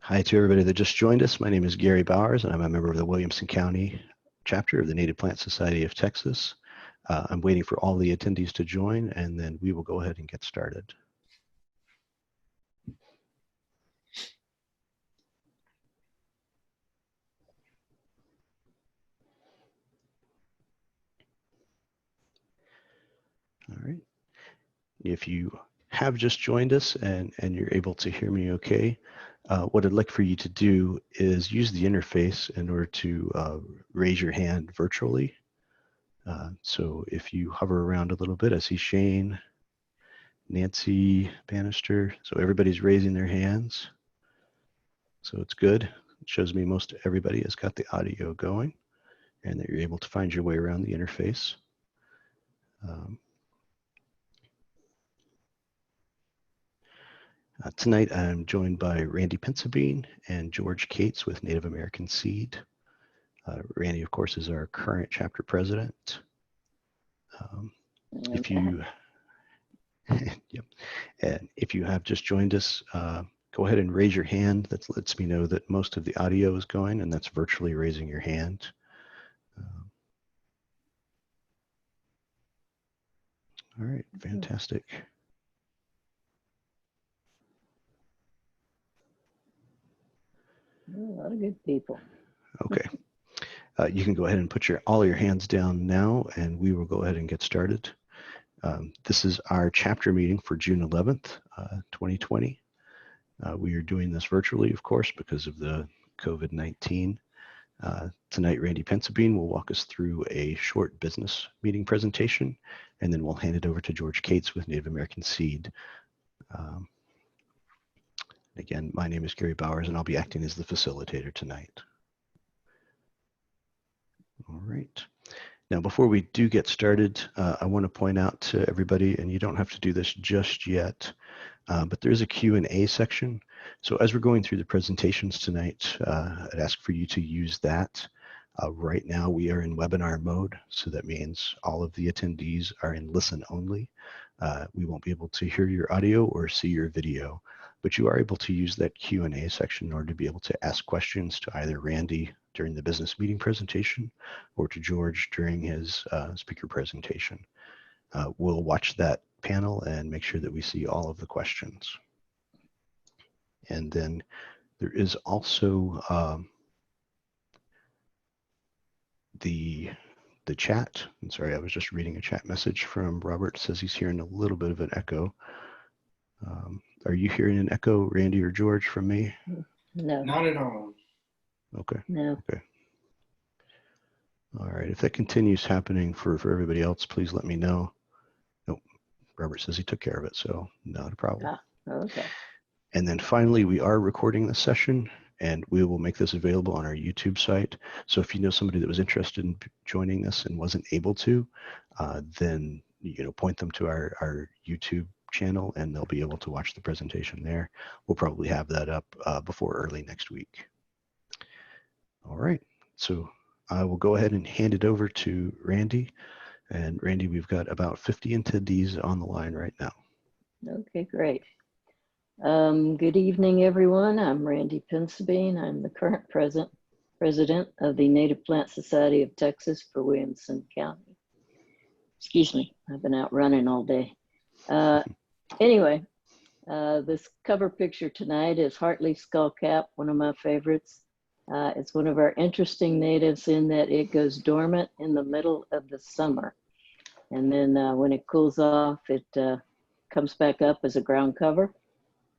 Hi to everybody that just joined us. My name is Gary Bowers, and I'm a member of the Williamson County chapter of the Native Plant Society of Texas. I'm waiting for all the attendees to join, and then we will go ahead and get started. All right. If you have just joined us and you're able to hear me okay, what I'd like for you to do is use the interface in order to raise your hand virtually. So if you hover around a little bit, I see Shane, Nancy Bannister. So everybody's raising their hands. So it's good. It shows me most everybody has got the audio going and that you're able to find your way around the interface. Tonight I'm joined by Randy Pensabene and George Cates with Native American Seed. Randy, of course, is our current chapter president. If you yep. And if you have just joined us, go ahead and raise your hand. That lets me know that most of the audio is going, and that's virtually raising your hand. All right, fantastic. A lot of good people. Okay. You can go ahead and put all your hands down now, and we will go ahead and get started. This is our chapter meeting for June 11th, 2020. We are doing this virtually, of course, because of the COVID-19. Tonight, Randy Pensabene will walk us through a short business meeting presentation, and then we'll hand it over to George Cates with Native American Seed. Again, my name is Gary Bowers, and I'll be acting as the facilitator tonight. All right. Now, before we do get started, I want to point out to everybody, and you don't have to do this just yet, but there's a Q&A section. So as we're going through the presentations tonight, I'd ask for you to use that. Right now, we are in webinar mode, so that means all of the attendees are in listen only. We won't be able to hear your audio or see your video, but you are able to use that Q&A section in order to be able to ask questions to either Randy during the business meeting presentation or to George during his speaker presentation. We'll watch that panel and make sure that we see all of the questions. And then there is also the chat. I'm sorry, I was just reading a chat message from Robert. It says he's hearing a little bit of an echo. Are you hearing an echo, Randy or George, from me? No. Not at all. Okay. No. Okay. All right. If that continues happening for everybody else, please let me know. Nope. Robert says he took care of it, so not a problem. Okay. And then finally, we are recording this session, and we will make this available on our YouTube site. So if you know somebody that was interested in joining us and wasn't able to, then point them to our YouTube channel, and they'll be able to watch the presentation there. We'll probably have that up before early next week. All right. So I will go ahead and hand it over to Randy. And Randy, we've got about 50 attendees on the line right now. Okay, great. Good evening, everyone. I'm Randy Pensabene. I'm the current president of the Native Plant Society of Texas for Williamson County. Excuse me, I've been out running all day. Anyway, this cover picture tonight is Heartleaf skullcap, one of my favorites. It's one of our interesting natives in that it goes dormant in the middle of the summer. And then when it cools off, it comes back up as a ground cover.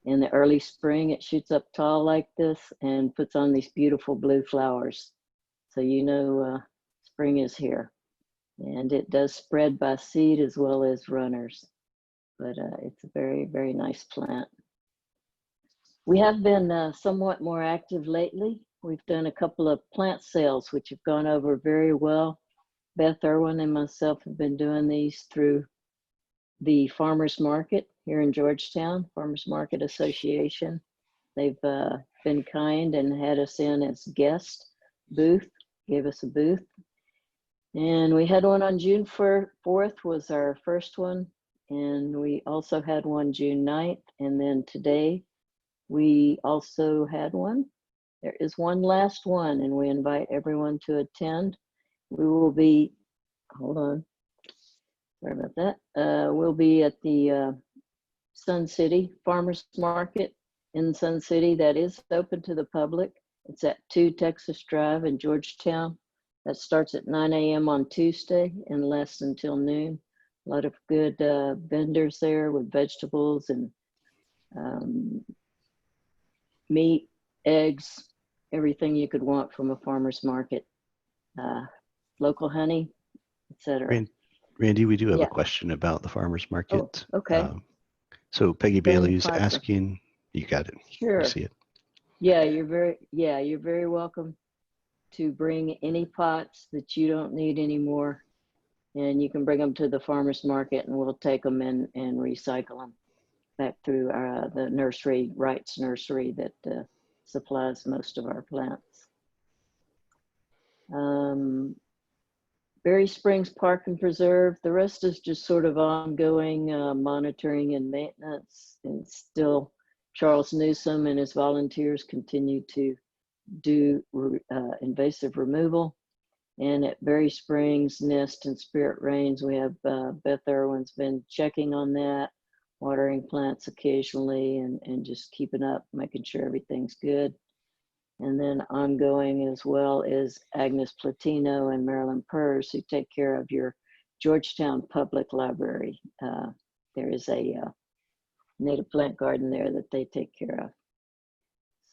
In the early spring, it shoots up tall like this and puts on these beautiful blue flowers. So spring is here. And it does spread by seed as well as runners. But it's a very, very nice plant. We have been somewhat more active lately. We've done a couple of plant sales, which have gone over very well. Beth Irwin and myself have been doing these through the Farmers Market here in Georgetown, Farmers Market Association. They've been kind and had us in as guest booth, gave us a booth. And we had one on June 4th was our first one. And we also had one June 9th. And then today We also had one. There is one last one, and we invite everyone to attend. We will be, hold on, sorry about that. We'll be at the Sun City Farmers Market in Sun City that is open to the public. It's at 2 Texas Drive in Georgetown. That starts at 9 a.m. on Tuesday and lasts until noon. A lot of good vendors there with vegetables and meat, eggs, everything you could want from a farmer's market. Local honey, etc. Randy, we do have Yeah. a question about the farmer's market. Oh, okay. So Peggy Go ahead and Bailey's fire. asking, you got it. Sure. You see it. Yeah, you're very welcome to bring any pots that you don't need anymore, and you can bring them to the farmer's market, and we'll take them and recycle them back through the nursery, Wright's Nursery, that supplies most of our plants. Berry Springs Park and Preserve, the rest is just sort of ongoing monitoring and maintenance, and still Charles Newsom and his volunteers continue to do invasive removal. And at Berry Springs, Nest and Spirit Rains, we have Beth Irwin's been checking on that, watering plants occasionally and just keeping up, making sure everything's good. And then ongoing as well is Agnes Platino and Marilyn Purrs, who take care of your Georgetown Public Library. There is a native plant garden there that they take care of.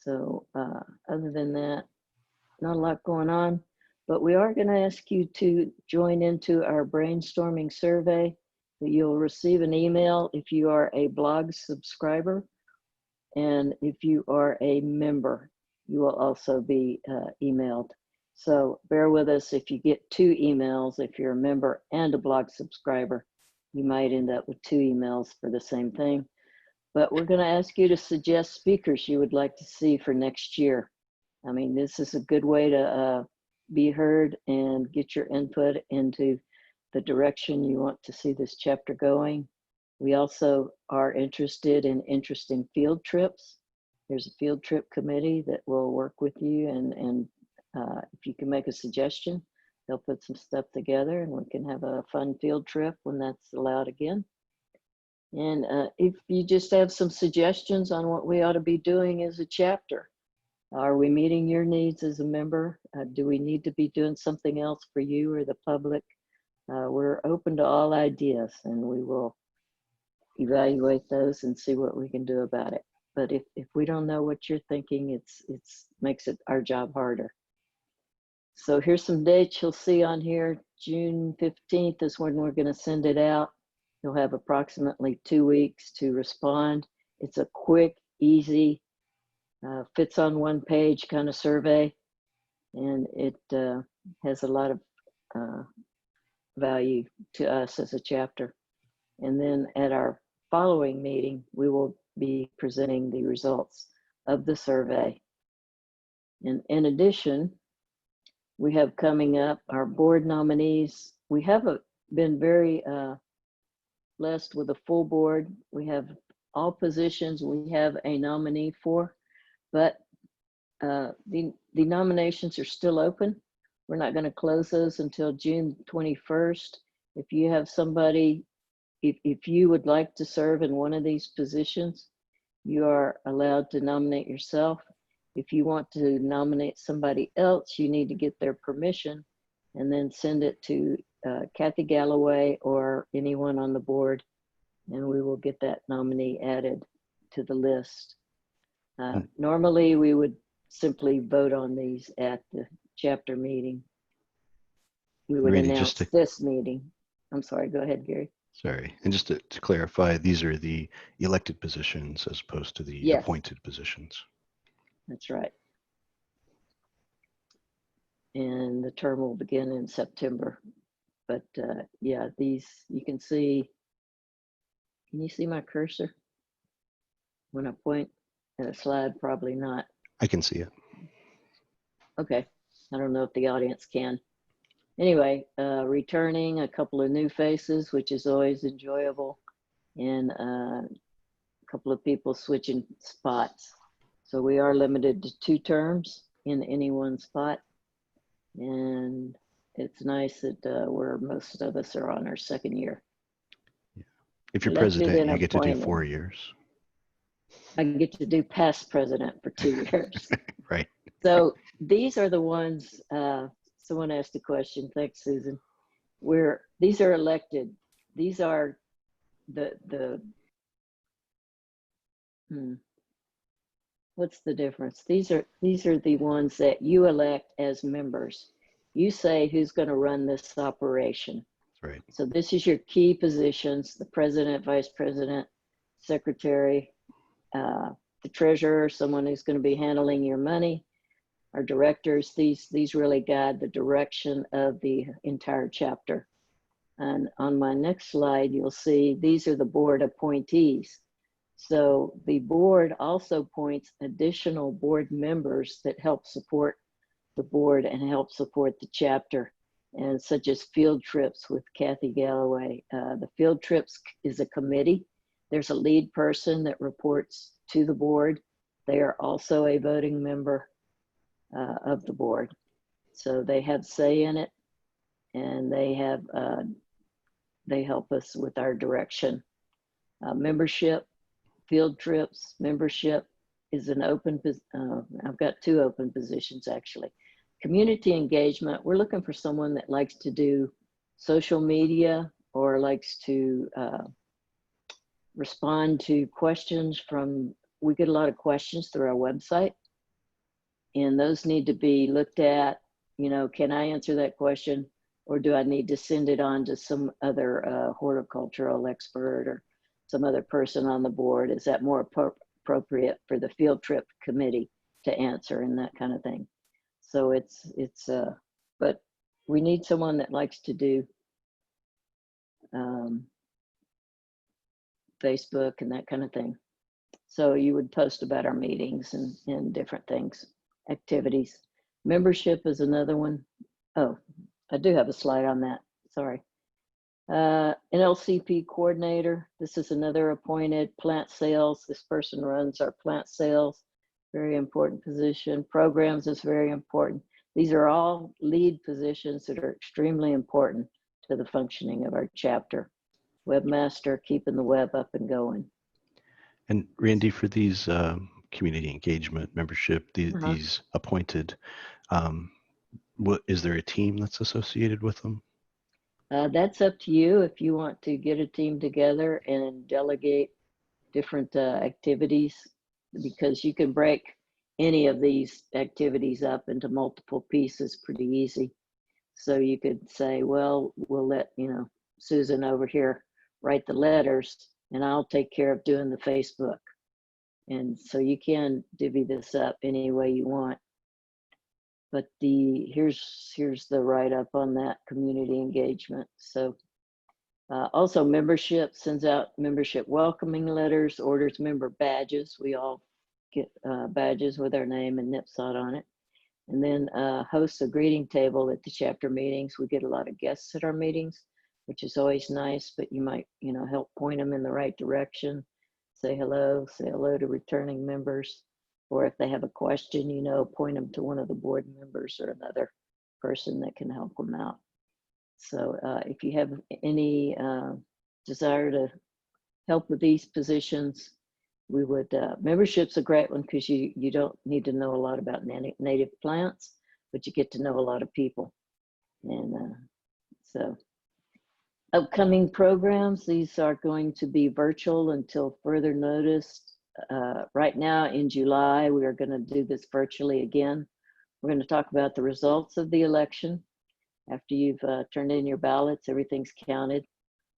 So other than that, not a lot going on, but we are going to ask you to join into our brainstorming survey. You'll receive an email if you are a blog subscriber, and if you are a member, you will also be emailed. So bear with us if you get 2 emails. If you're a member and a blog subscriber, you might end up with 2 emails for the same thing. But we're going to ask you to suggest speakers you would like to see for next year. I mean, this is a good way to be heard and get your input into the direction you want to see this chapter going. We also are interested in interesting field trips. There's a field trip committee that will work with you, and if you can make a suggestion, they'll put some stuff together and we can have a fun field trip when that's allowed again. And if you just have some suggestions on what we ought to be doing as a chapter, are we meeting your needs as a member? Do we need to be doing something else for you or the public? We're open to all ideas, and we will evaluate those and see what we can do about it. But if we don't know what you're thinking, it's makes it our job harder. So here's some dates you'll see on here. June 15th is when we're going to send it out. You'll have approximately 2 weeks to respond. It's a quick, easy, fits on one page kind of survey, and it has a lot of value to us as a chapter. And then at our following meeting, we will be presenting the results of the survey. And in addition, we have coming up our board nominees. We have been very blessed with a full board. We have all positions we have a nominee for, but the nominations are still open. We're not going to close those until June 21st. If you have somebody, if you would like to serve in one of these positions, you are allowed to nominate yourself. If you want to nominate somebody else, you need to get their permission and then send it to Kathy Galloway or anyone on the board, and we will get that nominee added to the list. Normally, we would simply vote on these at the chapter meeting. We would Randy, announce this meeting. I'm sorry, go ahead, Gary. Sorry, and just to clarify, these are the elected positions as opposed to the appointed positions. That's right. And the term will begin in September. But yeah, these, you can see, can you see my cursor? When I point at a slide, probably not. I can see it. Okay, I don't know if the audience can. Anyway, returning a couple of new faces, which is always enjoyable, and a couple of people switching spots. So we are limited to 2 terms in any one spot. And it's nice that where most of us are on our 2nd year. If you're Elected president, and you get to do appointed. 4 years. I get to do past president for 2 years. Right. So these are the ones, someone asked a question, thanks Susan, where these are elected. These are what's the difference? These are the ones that you elect as members. You say who's going to run this operation. Right. So this is your key positions: the president, vice president, secretary, the treasurer, someone who's going to be handling your money, our directors. These really guide the direction of the entire chapter. And on my next slide, you'll see these are the board appointees. So the board also appoints additional board members that help support the board and help support the chapter, and such as field trips with Kathy Galloway. The field trips is a committee. There's a lead person that reports to the board. They are also a voting member of the board. So they have say in it, and they help us with our direction. Membership, field trips, membership is an open, I've got 2 open positions actually. Community engagement, we're looking for someone that likes to do social media or likes to respond to questions from, we get a lot of questions through our website, and those need to be looked at. You know, can I answer that question, or do I need to send it on to some other horticultural expert or some other person on the board? Is that more appropriate for the field trip committee to answer, and that kind of thing? So but we need someone that likes to do Facebook and that kind of thing. So you would post about our meetings and different things, activities. Membership is another one. Oh, I do have a slide on that, sorry. An LCP coordinator, this is another appointed. Plant sales, this person runs our plant sales, very important position. Programs is very important. These are all lead positions that are extremely important to the functioning of our chapter. Webmaster, keeping the web up and going. And Randy, for these community engagement, membership, these appointed, is there a team that's associated with them? That's up to you if you want to get a team together and delegate different activities, because you can break any of these activities up into multiple pieces pretty easy. So you could say, well, we'll let, you know, Susan over here write the letters and I'll take care of doing the Facebook. And so you can divvy this up any way you want. But here's the write-up on that community engagement. So also membership sends out membership welcoming letters, orders member badges. We all get badges with our name and NIPSOT on it. And then hosts a greeting table at the chapter meetings. We get a lot of guests at our meetings, which is always nice, but you might, you know, help point them in the right direction. Say hello to returning members. Or if they have a question, you know, point them to one of the board members or another person that can help them out. So if you have any desire to help with these positions, we would, membership's a great one because you don't need to know a lot about native plants, but you get to know a lot of people. And so upcoming programs, these are going to be virtual until further notice. Right now in July, we are going to do this virtually again. We're going to talk about the results of the election. After you've turned in your ballots, everything's counted.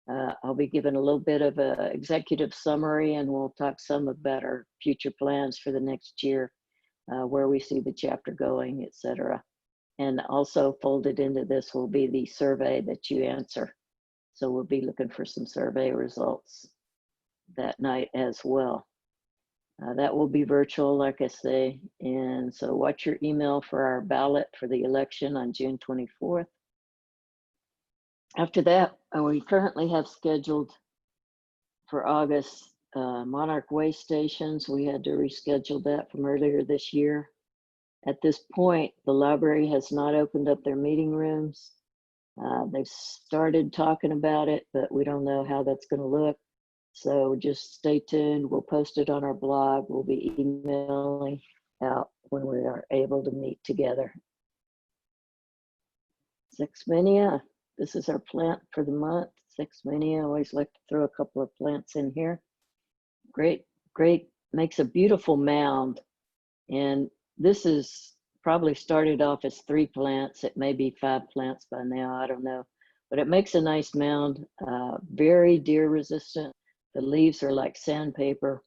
I'll be giving a little bit of an executive summary, and we'll talk some about our future plans for the next year, where we see the chapter going, etc. And also folded into this will be the survey that you answer. So we'll be looking for some survey results that night as well. That will be virtual, like I say. And so watch your email for our ballot for the election on June 24th. After that, we currently have scheduled for August Monarch Way Stations. We had to reschedule that from earlier this year. At this point, the library has not opened up their meeting rooms. They've started talking about it, but we don't know how that's going to look. So just stay tuned. We'll post it on our blog. We'll be emailing out when we are able to meet together. Sexmania, this is our plant for the month. Sexmania, I always like to throw a couple of plants in here. Great, makes a beautiful mound. And this is probably started off as 3 plants. It may be 5 plants by now, I don't know. But it makes a nice mound, very deer resistant. The leaves are like sandpaper.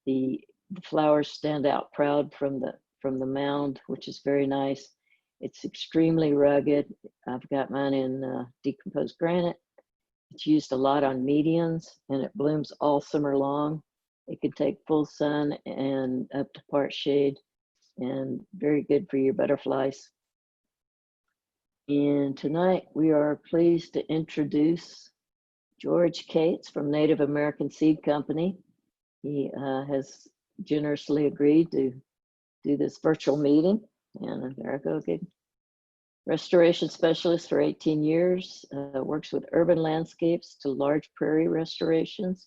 The flowers stand out proud from the mound, which is very nice. It's extremely rugged. I've got mine in decomposed granite. It's used a lot on medians, and it blooms all summer long. It can take full sun and up to part shade, and very good for your butterflies. And tonight we are pleased to introduce George Cates from Native American Seed Company. He has generously agreed to do this virtual meeting. And there I go again. Restoration specialist for 18 years, works with urban landscapes to large prairie restorations.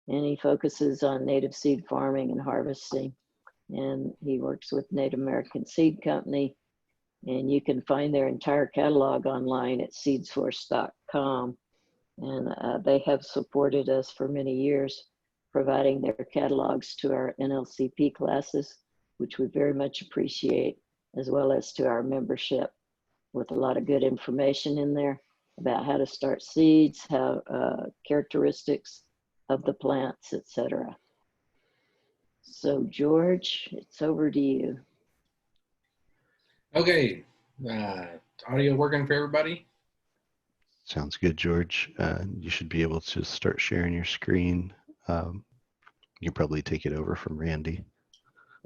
And he focuses on native seed farming and harvesting. And he works with Native American Seed Company. And you can find their entire catalog online at seedsource.com. And they have supported us for many years, providing their catalogs to our NLCP classes, which we very much appreciate, as well as to our membership, with a lot of good information in there about how to start seeds, how characteristics of the plants, etc. So George, it's over to you. Okay, audio working for everybody? Sounds good, George. You should be able to start sharing your screen. You can probably take it over from Randy.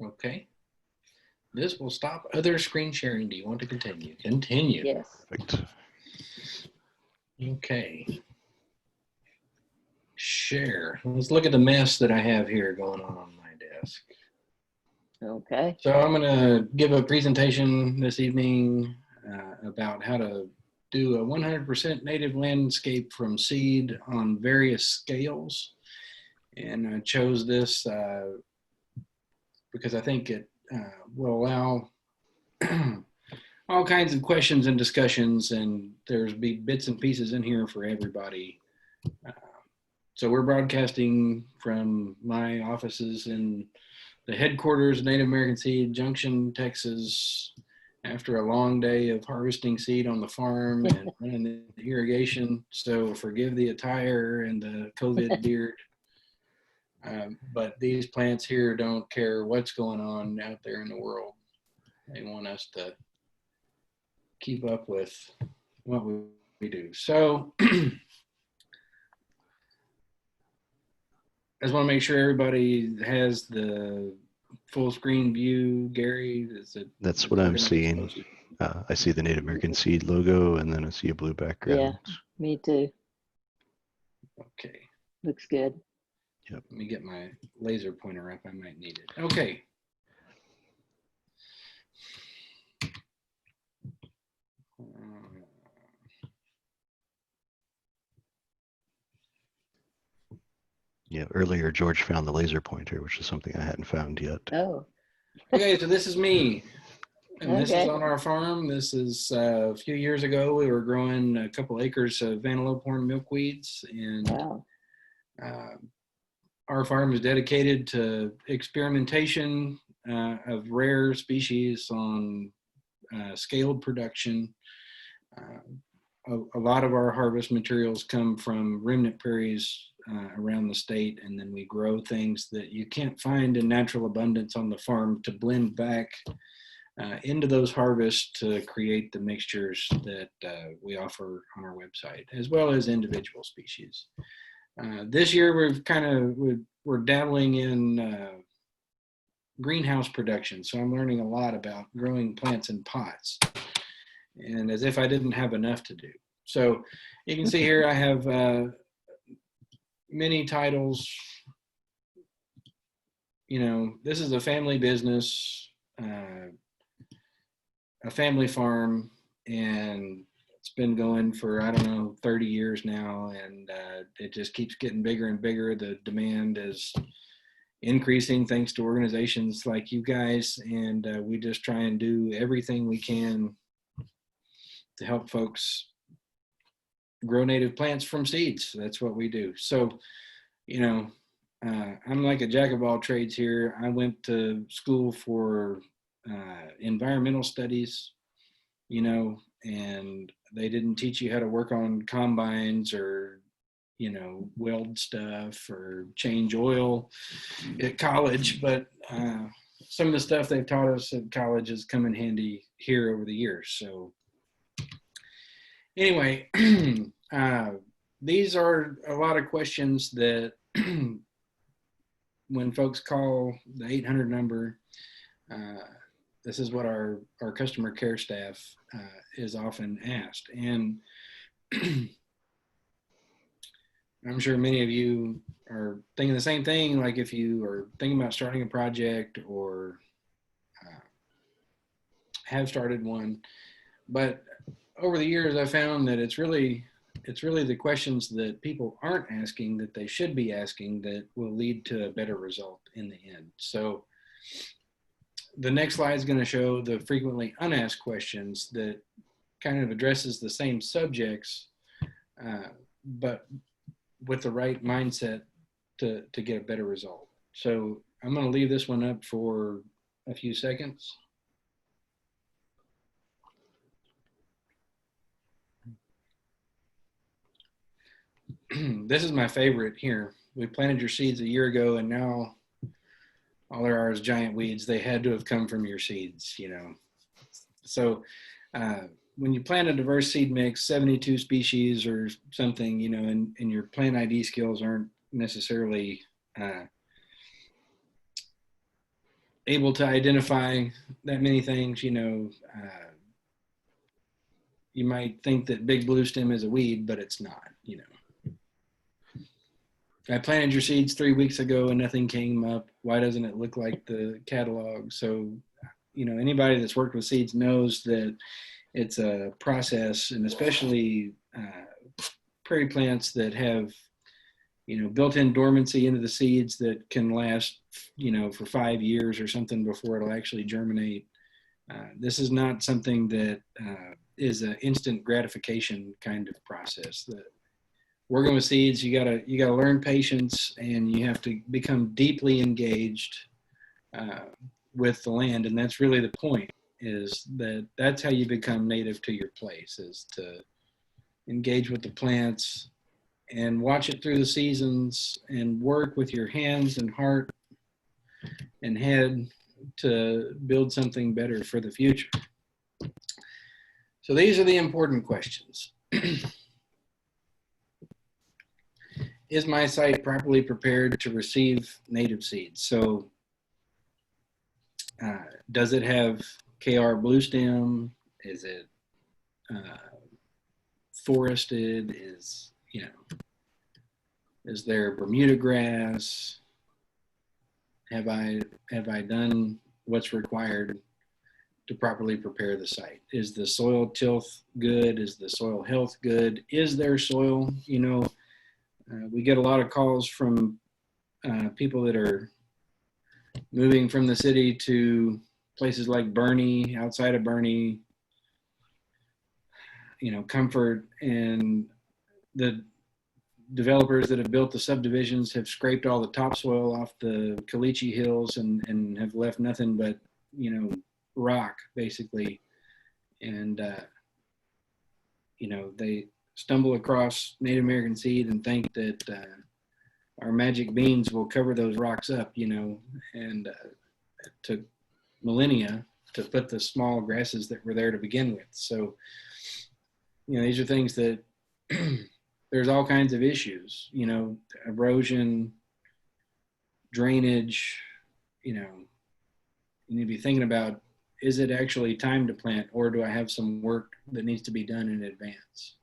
Okay. This will stop other screen sharing. Do you want to continue? Continue. Yes. Perfect. Okay. Share. Let's look at the mess that I have here going on my desk. Okay. So I'm going to give a presentation this evening about how to do a 100% native landscape from seed on various scales. And I chose this because I think it will allow all kinds of questions and discussions, and there's be bits and pieces in here for everybody. So we're broadcasting from my offices in the headquarters of Native American Seed, Junction, Texas, after a long day of harvesting seed on the farm and running the irrigation. So forgive the attire and the COVID beard. But these plants here don't care what's going on out there in the world. They want us to keep up with what we do. So I just want to make sure everybody has the full screen view. Gary, is it? That's what I'm seeing. I see the Native American Seed logo, and then I see a blue background. Yeah, me too. Okay. Looks good. Yep. Let me get my laser pointer up. I might need it. Okay. Yeah, earlier George found the laser pointer, which is something I hadn't found yet. Oh. Okay, so this is me. And this Okay. is on our farm. This is a few years ago. We were growing a couple acres of antelope horn milkweeds, and Wow. Our farm is dedicated to experimentation of rare species on scaled production. A lot of our harvest materials come from remnant prairies around the state, and then we grow things that you can't find in natural abundance on the farm to blend back into those harvests to create the mixtures that we offer on our website, as well as individual species. This year we're dabbling in greenhouse production, so I'm learning a lot about growing plants in pots, and as if I didn't have enough to do. So you can see here I have many titles this is a family business, a family farm, and it's been going for, I don't know, 30 years now, and it just keeps getting bigger and bigger. The demand is increasing thanks to organizations like you guys, and we just try and do everything we can to help folks grow native plants from seeds. That's what we do. So, I'm like a jack of all trades here. I went to school for environmental studies, and they didn't teach you how to work on combines or, weld stuff or change oil at college. But some of the stuff they've taught us at college has come in handy here over the years. So anyway, these are a lot of questions that when folks call the 800 number, this is what our customer care staff is often asked. And I'm sure many of you are thinking the same thing, like if you are thinking about starting a project or have started one. But over the years, I found that it's really the questions that people aren't asking that they should be asking that will lead to a better result in the end. So the next slide is going to show the frequently unasked questions that kind of addresses the same subjects, but with the right mindset to get a better result. So I'm going to leave this one up for a few seconds. This is my favorite here. We planted your seeds a year ago, and now all there are is giant weeds. They had to have come from your seeds, So when you plant a diverse seed mix, 72 species or something, and your plant ID skills aren't necessarily able to identify that many things, you might think that big blue stem is a weed, but it's not, I planted your seeds 3 weeks ago and nothing came up. Why doesn't it look like the catalog? So, anybody that's worked with seeds knows that it's a process, and especially prairie plants that have, built-in dormancy into the seeds that can last, for 5 years or something before it'll actually germinate. This is not something that is an instant gratification kind of process. That working with seeds, you gotta learn patience, and you have to become deeply engaged with the land, and that's really the point. Is that's how you become native to your place, is to engage with the plants and watch it through the seasons and work with your hands and heart and head to build something better for the future. So these are the important questions. Is my site properly prepared to receive native seeds? So does it have KR blue stem? Is it forested? Is there Bermuda grass? Have I done what's required to properly prepare the site? Is the soil tilth good? Is the soil health good? Is there soil? We get a lot of calls from people that are moving from the city to places like Bernie, outside of Bernie, Comfort, and the developers that have built the subdivisions have scraped all the topsoil off the caliche hills and have left nothing but, rock, basically. And, they stumble across Native American seed and think that our magic beans will cover those rocks up, and it took millennia to put the small grasses that were there to begin with. So, these are things that there's all kinds of issues, erosion, drainage, you need to be thinking about, is it actually time to plant, or do I have some work that needs to be done in advance?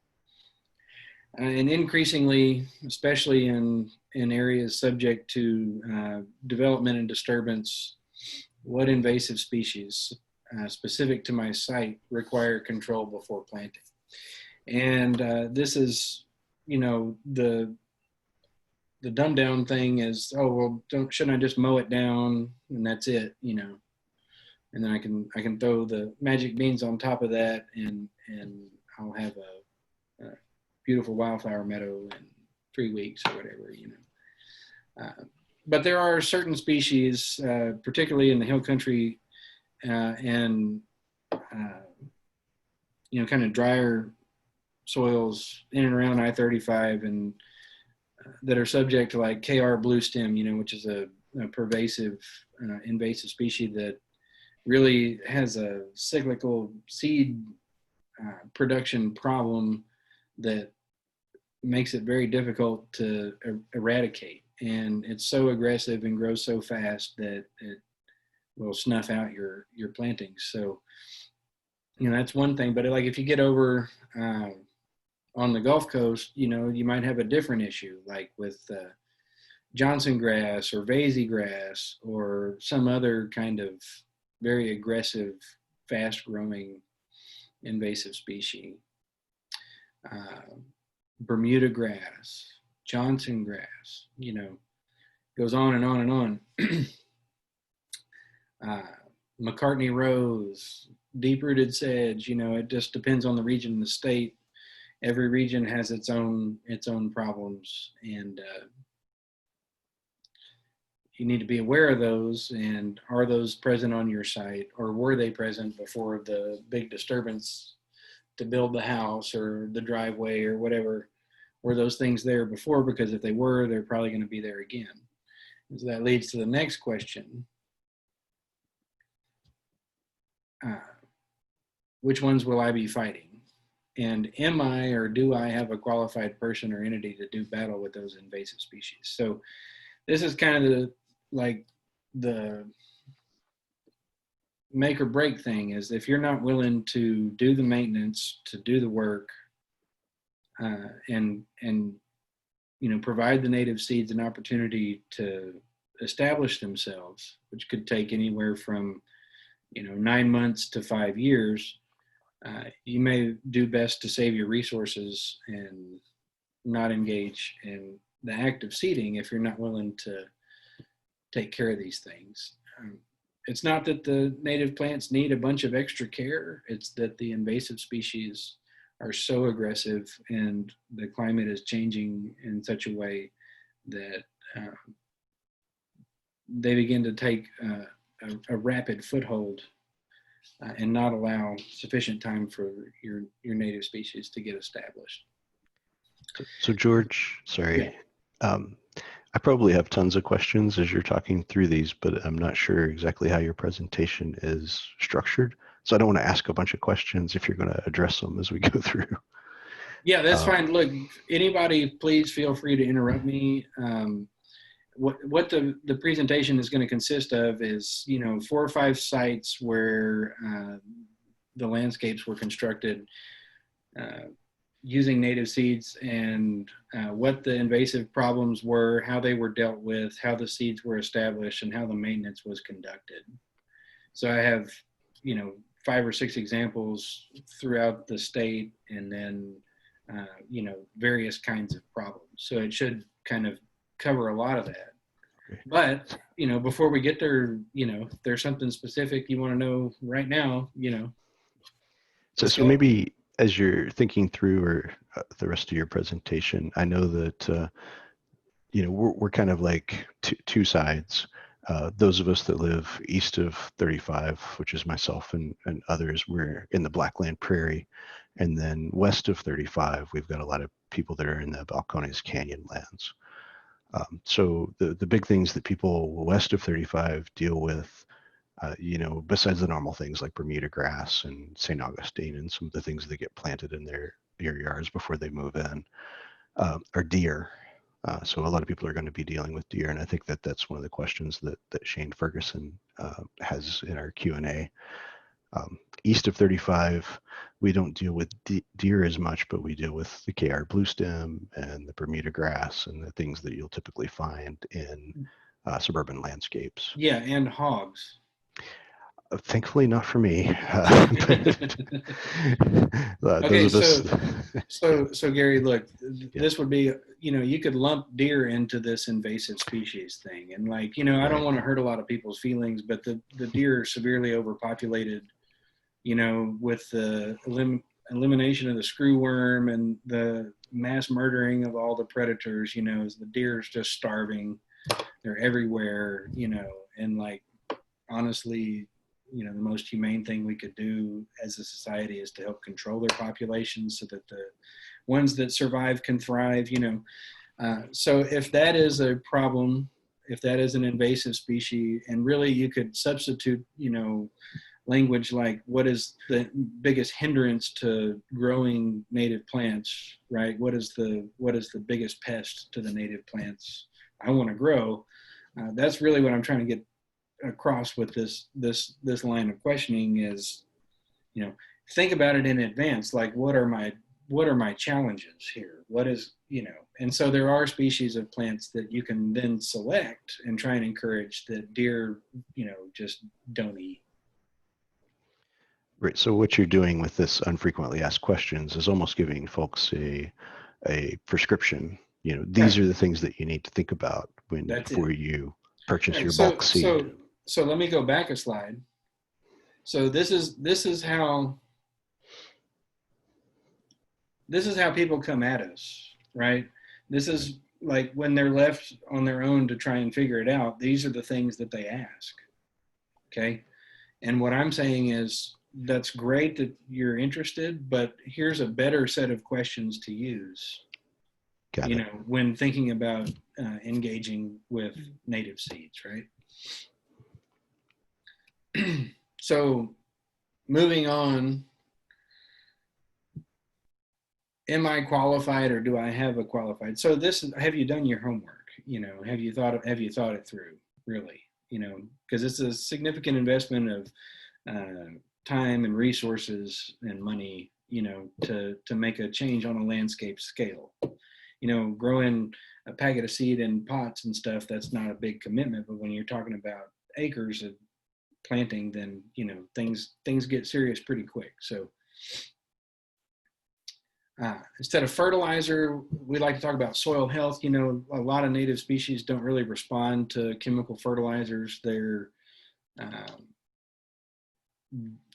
And increasingly, especially in areas subject to development and disturbance, what invasive species specific to my site require control before planting? And this is, the dumbed down thing is, oh well, shouldn't I just mow it down and that's it, and then I can throw the magic beans on top of that, and I'll have a beautiful wildflower meadow in 3 weeks or whatever, But there are certain species, particularly in the hill country and kind of drier soils in and around I-35, and that are subject to like KR blue stem, which is a pervasive invasive species that really has a cyclical seed production problem that makes it very difficult to eradicate. And it's so aggressive and grows so fast that it will snuff out your plantings. So, that's one thing. But like if you get over on the Gulf Coast, you might have a different issue, like with Johnson grass or Vasey grass or some other kind of very aggressive, fast-growing invasive species. Bermuda grass, Johnson grass, goes on and on and on. McCartney rose, deep-rooted sedge, it just depends on the region and the state. Every region has its own problems, and you need to be aware of those. And are those present on your site, or were they present before the big disturbance to build the house or the driveway or whatever? Were those things there before? Because if they were, they're probably going to be there again. And so that leads to the next question. Which ones will I be fighting? And am I, or do I have a qualified person or entity to do battle with those invasive species? So this is kind of the make or break thing, is if you're not willing to do the maintenance, to do the work, and provide the native seeds an opportunity to establish themselves, which could take anywhere from 9 months to 5 years, you may do best to save your resources and not engage in the act of seeding if you're not willing to take care of these things. It's not that the native plants need a bunch of extra care, it's that the invasive species are so aggressive and the climate is changing in such a way that they begin to take a rapid foothold and not allow sufficient time for your native species to get established. So George, sorry. Yeah. I probably have tons of questions as you're talking through these, but I'm not sure exactly how your presentation is structured. So I don't want to ask a bunch of questions if you're going to address them as we go through. Yeah, that's fine. Look, anybody, please feel free to interrupt me. What the presentation is going to consist of is, 4 or 5 sites where the landscapes were constructed using native seeds, and what the invasive problems were, how they were dealt with, how the seeds were established, and how the maintenance was conducted. So I have, 5 or 6 examples throughout the state, and then, various kinds of problems. So it should kind of cover a lot of that. Okay. But, before we get there, if there's something specific you want to know right now, So maybe as you're thinking through or the rest of your presentation, I know that, we're kind of like two sides. Those of us that live east of 35, which is myself and others, we're in the Blackland Prairie. And then west of 35, we've got a lot of people that are in the Balcones Canyon lands. So the big things that people west of 35 deal with, besides the normal things like Bermuda grass and St. Augustine and some of the things that get planted in their yards before they move in, are deer. So a lot of people are going to be dealing with deer, and I think that that's one of the questions that Shane Ferguson has in our Q&A. East of 35, we don't deal with deer as much, but we deal with the KR bluestem and the Bermuda grass and the things that you'll typically find in suburban landscapes. Yeah, and hogs. Thankfully, not for me. Okay, Those of us. so Gary, look, Yeah. this would be, you could lump deer into this invasive species thing, and like, I don't Right. want to hurt a lot of people's feelings, but the deer are severely overpopulated, with the elimination of the screwworm and the mass murdering of all the predators. The deer is just starving. They're everywhere, and like, honestly, the most humane thing we could do as a society is to help control their populations so that the ones that survive can thrive. So if that is a problem, if that is an invasive species, and really you could substitute, language like, what is the biggest hindrance to growing native plants, right? What is the biggest pest to the native plants I want to grow? That's really what I'm trying to get across with this line of questioning is, think about it in advance. Like, what are my challenges here? What is, and so there are species of plants that you can then select and try and encourage that deer, just don't eat. Right. So what you're doing with this unfrequently asked questions is almost giving folks a prescription. These Right. are the things that you need to think about before you purchase Right. your bulk seed. So let me go back a slide. So this is how people come at us, right? This is like when they're left on their own to try and figure it out. These are the things that they ask. Okay. And what I'm saying is, that's great that you're interested, but here's a better set of questions to use, Got it. when thinking about engaging with native seeds, right? So moving on, am I qualified, or do I have a qualified? So have you done your homework? Have you thought it through, really? Because it's a significant investment of time and resources and money, to make a change on a landscape scale. Growing a packet of seed in pots and stuff, that's not a big commitment. But when you're talking about acres of planting, then things get serious pretty quick. So instead of fertilizer, we like to talk about soil health. A lot of native species don't really respond to chemical fertilizers. They're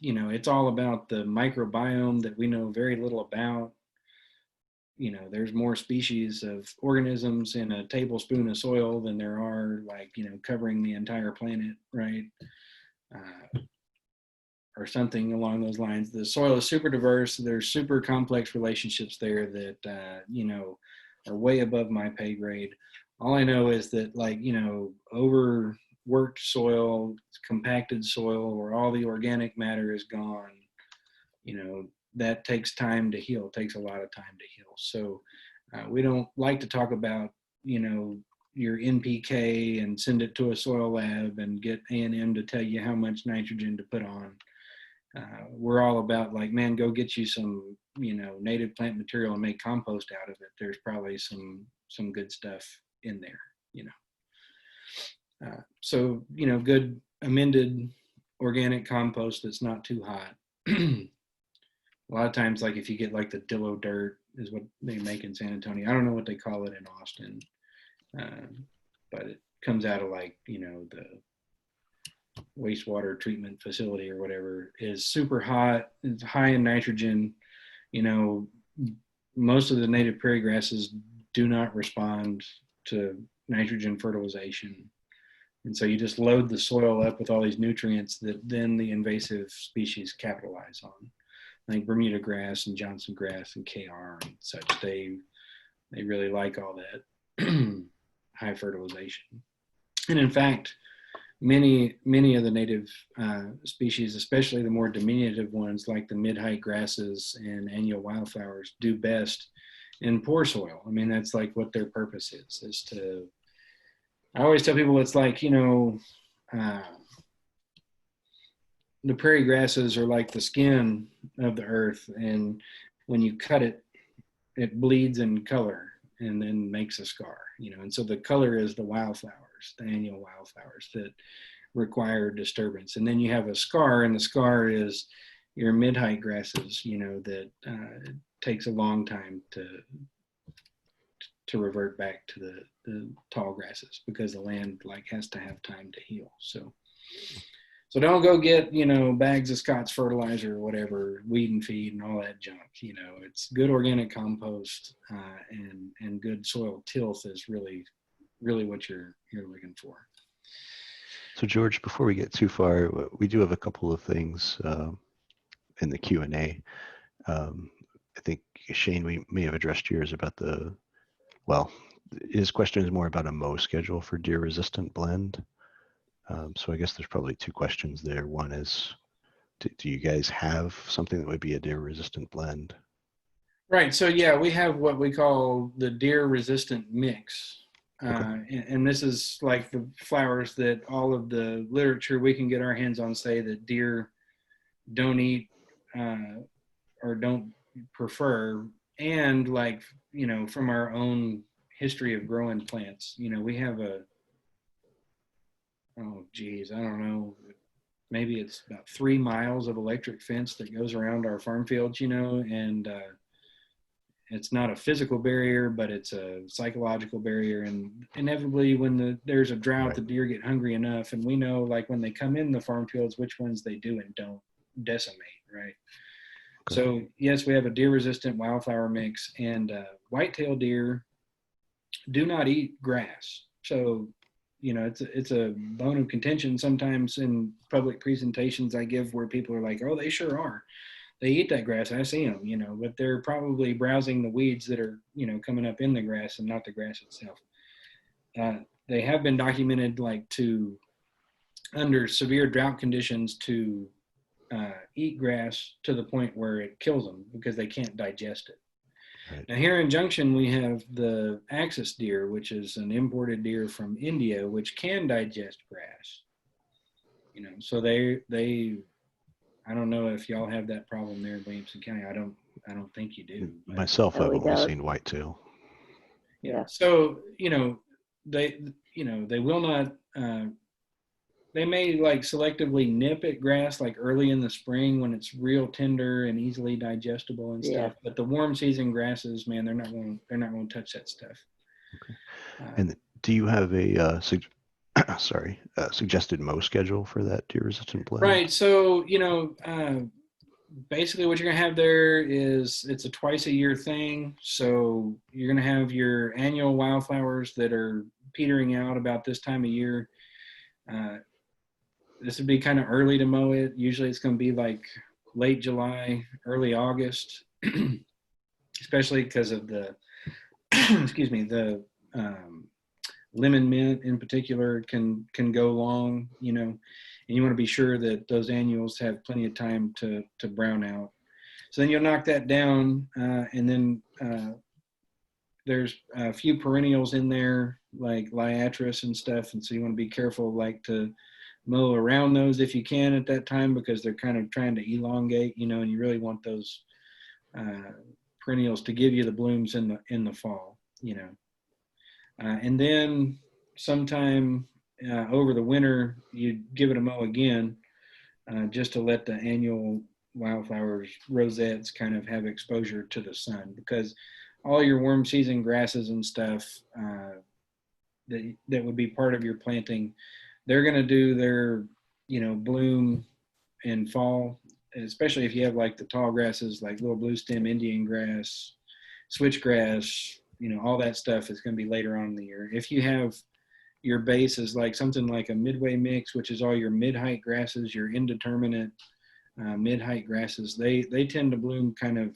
it's all about the microbiome that we know very little about. There's more species of organisms in a tablespoon of soil than there are, like, covering the entire planet, right? Or something along those lines. The soil is super diverse. There's super complex relationships there that, are way above my pay grade. All I know is that, like, overworked soil, compacted soil, where all the organic matter is gone, that takes time to heal. It takes a lot of time to heal. So we don't like to talk about, your NPK and send it to a soil lab and get A&M to tell you how much nitrogen to put on. We're all about, like, man, go get you some, native plant material and make compost out of it. There's probably some good stuff in there, So, good amended organic compost that's not too hot. A lot of times, like, if you get like the Dillo dirt is what they make in San Antonio. I don't know what they call it in Austin, but it comes out of, like, the wastewater treatment facility or whatever, is super hot. It's high in nitrogen. Most of the native prairie grasses do not respond to nitrogen fertilization. And so you just load the soil up with all these nutrients that then the invasive species capitalize on. Like Bermuda grass and Johnson grass and KR and such, they really like all that high fertilization. And in fact, many of the native species, especially the more diminutive ones like the mid-height grasses and annual wildflowers, do best in poor soil. I mean, that's like what their purpose is to, I always tell people, it's like, the prairie grasses are like the skin of the earth, and when you cut it, it bleeds in color and then makes a scar, and so the color is the wildflowers, the annual wildflowers that require disturbance. And then you have a scar, and the scar is your mid-height grasses, that takes a long time to revert back to the tall grasses, because the land has to have time to heal. So don't go get, bags of Scott's fertilizer or whatever, weed and feed and all that junk. It's good organic compost and good soil tilth is really, really what you're looking for. So George, before we get too far, we do have a couple of things in the Q&A. I think, Shane, we may have addressed yours about his question is more about a mow schedule for deer resistant blend. So I guess there's probably two questions there. One is, do you guys have something that would be a deer resistant blend? Right. So yeah, we have what we call the deer resistant mix. And this is like the flowers that all of the literature we can get our hands on say that deer don't eat or don't prefer. And from our own history of growing plants, we have I don't know, maybe it's about 3 miles of electric fence that goes around our farm fields, and it's not a physical barrier, but it's a psychological barrier. And inevitably when there's a drought, right, the deer get hungry enough, and we know when they come in the farm fields, which ones they do and don't decimate, right? Okay. So yes, we have a deer resistant wildflower mix, and white-tailed deer do not eat grass. So it's a bone of contention sometimes in public presentations I give where people are like, oh, they sure are. They eat that grass. I see them, but they're probably browsing the weeds that are, coming up in the grass and not the grass itself. They have been documented under severe drought conditions to eat grass to the point where it kills them because they can't digest it. Right. Now here in Junction, we have the axis deer, which is an imported deer from India, which can digest grass. So they I don't know if y'all have that problem there in Williamson County. I don't think you do. Myself, I've only seen whitetail. Yeah. So they will not. They may selectively nip at grass early in the spring when it's real tender and easily digestible and stuff. But the warm season grasses, man, they're not going to touch that stuff. Okay. And do you have a suggested mow schedule for that deer resistant blend? Right. So basically what you're going to have there is it's a twice a year thing. So you're going to have your annual wildflowers that are petering out about this time of year. This would be kind of early to mow it. Usually it's going to be late July, early August, especially because of the, the lemon mint in particular can go long, and you want to be sure that those annuals have plenty of time to brown out. So then you'll knock that down, and then there's a few perennials in there like liatris and stuff, and so you want to be careful to mow around those if you can at that time because they're kind of trying to elongate, and you really want those perennials to give you the blooms in the fall, and then sometime over the winter, you give it a mow again just to let the annual wildflowers, rosettes kind of have exposure to the sun because all your warm season grasses and stuff that would be part of your planting, they're going to do their, bloom in fall, especially if you have the tall grasses like little blue stem Indian grass, switchgrass, all that stuff is going to be later on in the year. If you have your base is something like a midway mix, which is all your mid-height grasses, your indeterminate mid-height grasses, they tend to bloom kind of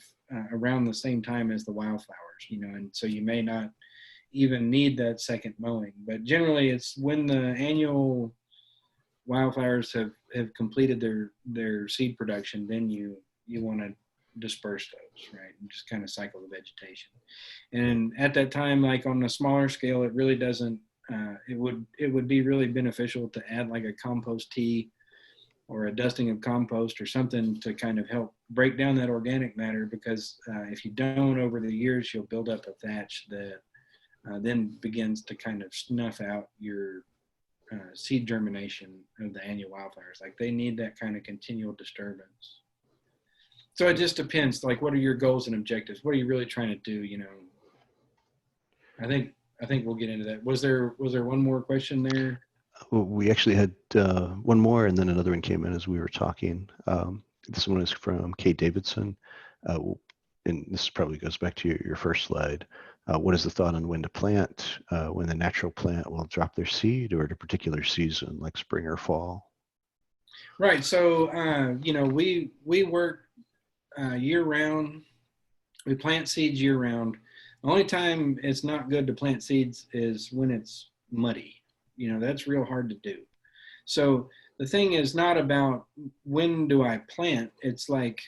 around the same time as the wildflowers, and so you may not even need that second mowing. But generally it's when the annual wildflowers have completed their seed production, then you want to disperse those, right? And just kind of cycle the vegetation. And at that time, on a smaller scale, it really doesn't, it would be really beneficial to add a compost tea or a dusting of compost or something to kind of help break down that organic matter, because if you don't, over the years, you'll build up a thatch that then begins to kind of snuff out your seed germination of the annual wildflowers. Like, they need that kind of continual disturbance. So it just depends, like, what are your goals and objectives? What are you really trying to do? You know, I think we'll get into that. Was there one more question there? Well, we actually had one more, and then another one came in as we were talking. This one is from Kate Davidson, and this probably goes back to your first slide. What is the thought on when to plant, when the natural plant will drop their seed, or at a particular season like spring or fall? Right. So, you know, we work year round. We plant seeds year round. The only time it's not good to plant seeds is when it's muddy. You know, that's real hard to do. So the thing is not about when do I plant. It's like,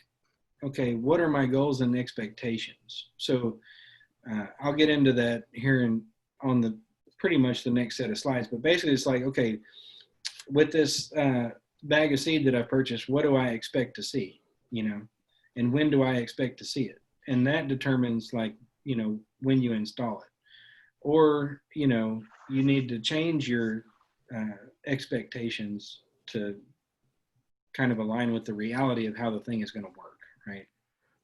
okay, what are my goals and expectations? So I'll get into that here on the pretty much the next set of slides. But basically, it's like, okay, with this bag of seed that I purchased, what do I expect to see? You know, and when do I expect to see it? And that determines, like, you know, when you install it. Or, you know, you need to change your expectations to kind of align with the reality of how the thing is going to work, right?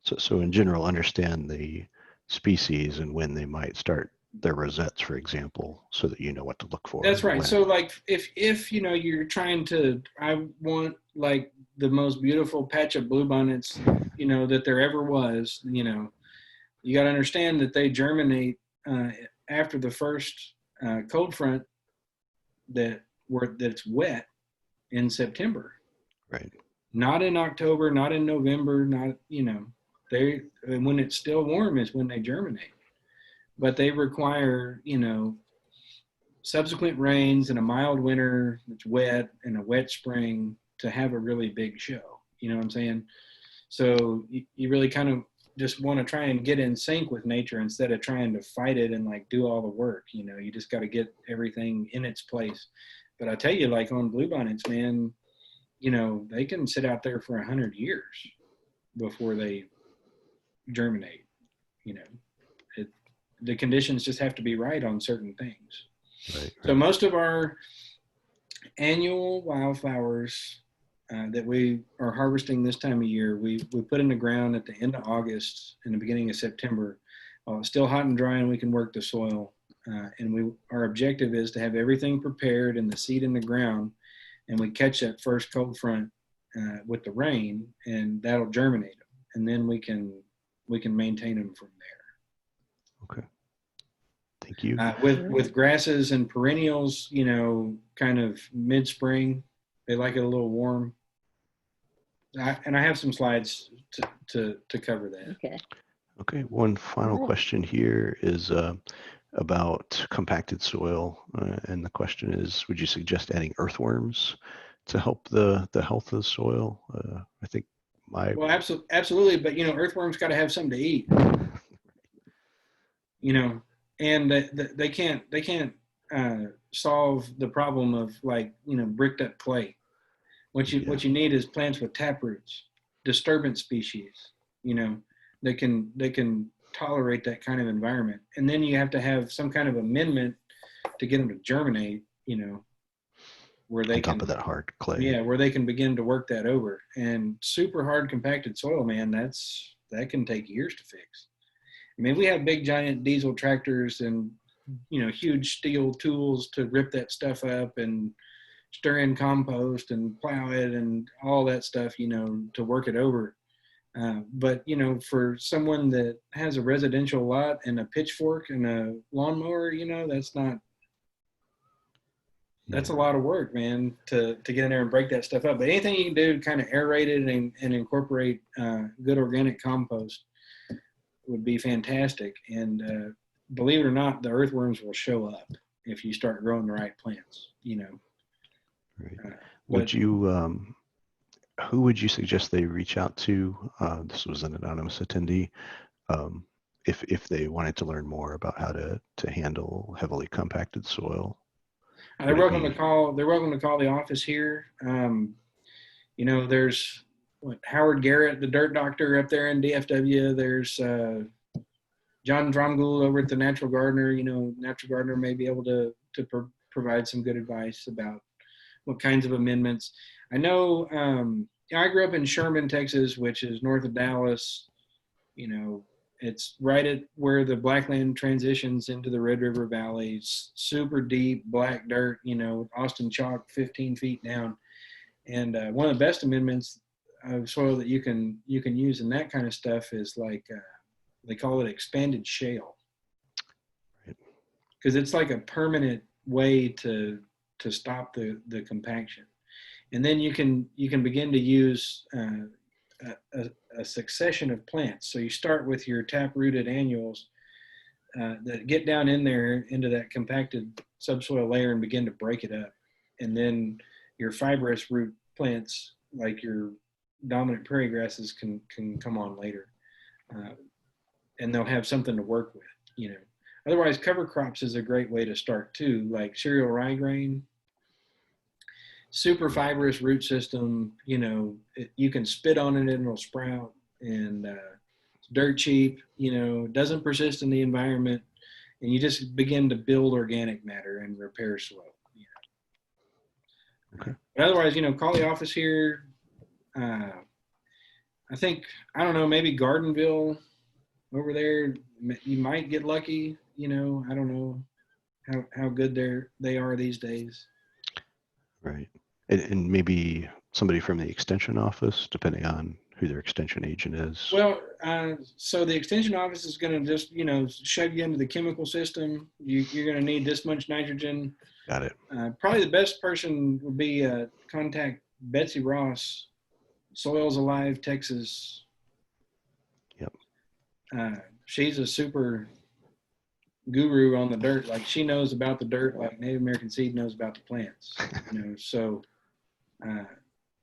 So in general, understand the species and when they might start their rosettes, for example, so that you know what to look for. That's right. When. So, like, if you know, you're trying to, I want like the most beautiful patch of bluebonnets, you know, that there ever was. You know, you got to understand that they germinate after the first cold front that's wet in September. Right. Not in October, not in November, not, you know, when it's still warm is when they germinate. But they require, you know, subsequent rains and a mild winter that's wet and a wet spring to have a really big show. You know what I'm saying? So you really kind of just want to try and get in sync with nature instead of trying to fight it and like do all the work. You know, you just got to get everything in its place. But I tell you, like on bluebonnets, man, you know, they can sit out there for 100 years before they germinate. You know, the conditions just have to be right on certain things. Right. So most of our annual wildflowers that we are harvesting this time of year, we put in the ground at the end of August and the beginning of September. It's still hot and dry and we can work the soil. And our objective is to have everything prepared and the seed in the ground, and we catch that first cold front with the rain, and that'll germinate them. And then we can maintain them from there. Okay. Thank you. With grasses and perennials, you know, kind of mid-spring, they like it a little warm. And I have some slides to cover that. Okay. Okay. One final question here is about compacted soil, and the question is: would you suggest adding earthworms to help the health of the soil? I think well, absolutely, but you know, earthworms got to have something to eat. You know, and they can't solve the problem of, like, you know, bricked up clay. What you need is plants with tap roots, disturbance species, you know, they can tolerate that kind of environment. And then you have to have some kind of amendment to get them to germinate, you know, where they can, on top of that hard clay. Yeah, where they can begin to work that over. And super hard compacted soil, man, that can take years to fix. I mean, we have big giant diesel tractors and, you know, huge steel tools to rip that stuff up and stir in compost and plow it and all that stuff, you know, to work it over. But, you know, for someone that has a residential lot and a pitchfork and a lawnmower, you know, that's a lot of work, man, to get in there and break that stuff up. But anything you can do to kind of aerate it and incorporate good organic compost would be fantastic. And believe it or not, the earthworms will show up if you start growing the right plants, you know. Right. Would you, who would you suggest they reach out to? This was an anonymous attendee. If they wanted to learn more about how to handle heavily compacted soil. They're welcome to call the office here. You know, there's Howard Garrett, the dirt doctor up there in DFW. There's John Dromgoole over at the Natural Gardener. You know, Natural Gardener may be able to provide some good advice about what kinds of amendments. I know I grew up in Sherman, Texas, which is north of Dallas. You know, it's right at where the Blackland transitions into the Red River Valley. It's super deep black dirt, you know, Austin chalk 15 feet down. And one of the best amendments of soil that you can use in that kind of stuff is like they call it expanded shale, because it's like a permanent way to stop the compaction. And then you can begin to use a succession of plants. So you start with your tap-rooted annuals that get down in there into that compacted subsoil layer and begin to break it up. And then your fibrous root plants, like your dominant prairie grasses, can come on later. And they'll have something to work with, you know. Otherwise, cover crops is a great way to start too, like cereal rye grain. Super fibrous root system, you know, you can spit on it and it'll sprout, and it's dirt cheap, you know, doesn't persist in the environment, and you just begin to build organic matter and repair soil. You know. Okay. But otherwise, you know, call the office here. I think, I don't know, maybe Gardenville over there, you might get lucky, you know, I don't know how good they are these days. Right. And maybe somebody from the extension office, depending on who their extension agent is. Well, so the extension office is going to just, you know, shove you into the chemical system. You're going to need this much nitrogen. Got it. Probably the best person would be contact Betsy Ross, Soils Alive, Texas. Yep. She's a super guru on the dirt. Like, she knows about the dirt like Native American Seed knows about the plants. You know, so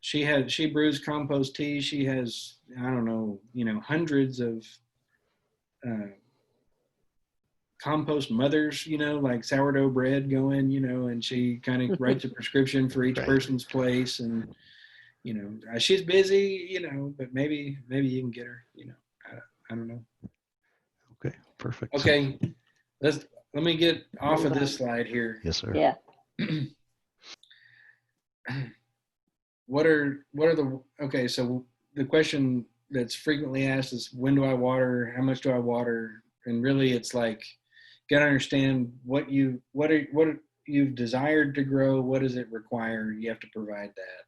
she brews compost tea. She has, I don't know, you know, hundreds of compost mothers, you know, like sourdough bread going, you know, and she kind of writes a prescription for each Right. person's place. And, you know, she's busy, you know, but maybe you can get her, you know, I don't know. Okay, perfect. Okay, let me get off of this slide here. Yes, sir. Yeah. What are the, okay, so the question that's frequently asked is, when do I water? How much do I water? And really it's like, got to understand what you've desired to grow. What does it require? You have to provide that.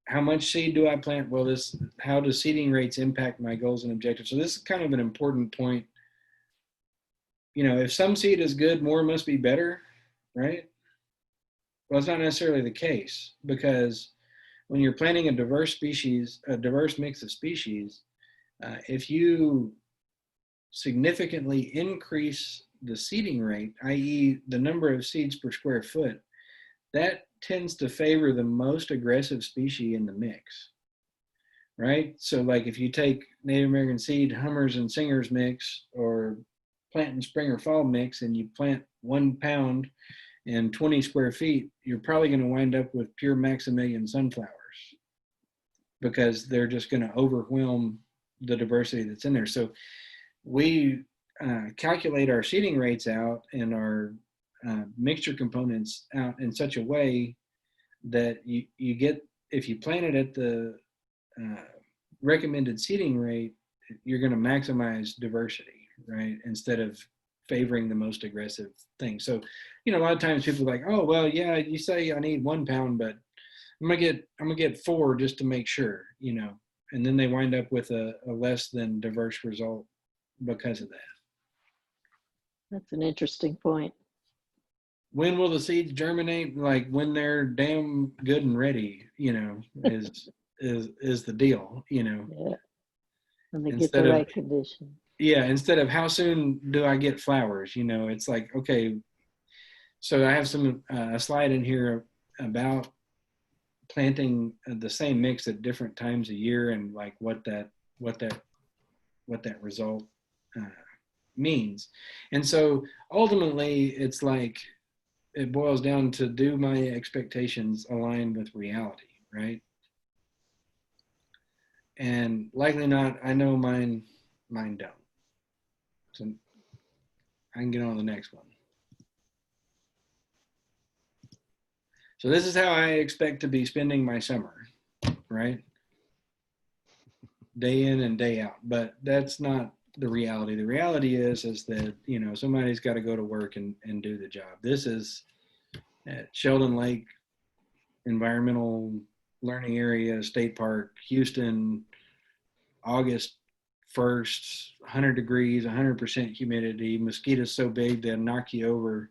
How much seed do I plant? Well, how do seeding rates impact my goals and objectives? So this is kind of an important point. You know, if some seed is good, more must be better, right? Well, it's not necessarily the case, because when you're planting a diverse mix of species, if you significantly increase the seeding rate, i.e. the number of seeds per square foot, that tends to favor the most aggressive species in the mix, right? So like if you take Native American Seed, Hummers and Singers mix, or plant in spring or fall mix, and you plant 1 pound in 20 square feet, you're probably going to wind up with pure Maximilian sunflowers, because they're just going to overwhelm the diversity that's in there. So we calculate our seeding rates out and our mixture components out in such a way that you get, if you plant it at the recommended seeding rate, you're going to maximize diversity, right? Instead of favoring the most aggressive thing. So, you know, a lot of times people are like, oh, well, yeah, you say I need 1 pound, but I'm gonna get 4 just to make sure, you know, and then they wind up with a less than diverse result because of that. That's an interesting point. When will the seeds germinate? Like when they're damn good and ready, you know, is the deal, you know. Yeah. When they get Instead the of- right condition. Yeah, instead of how soon do I get flowers, you know, it's like, okay, so I have a slide in here about planting the same mix at different times a year, and like what that result means. And so ultimately it's like, it boils down to, do my expectations align with reality, right? And likely not, I know mine don't. So I can get on to the next one. So this is how I expect to be spending my summer, right? Day in and day out. But that's not the reality. The reality is that, you know, somebody's got to go to work and do the job. This is at Sheldon Lake Environmental Learning Area State Park, Houston, August 1st, 100 degrees, 100% humidity, mosquitoes so big they'll knock you over,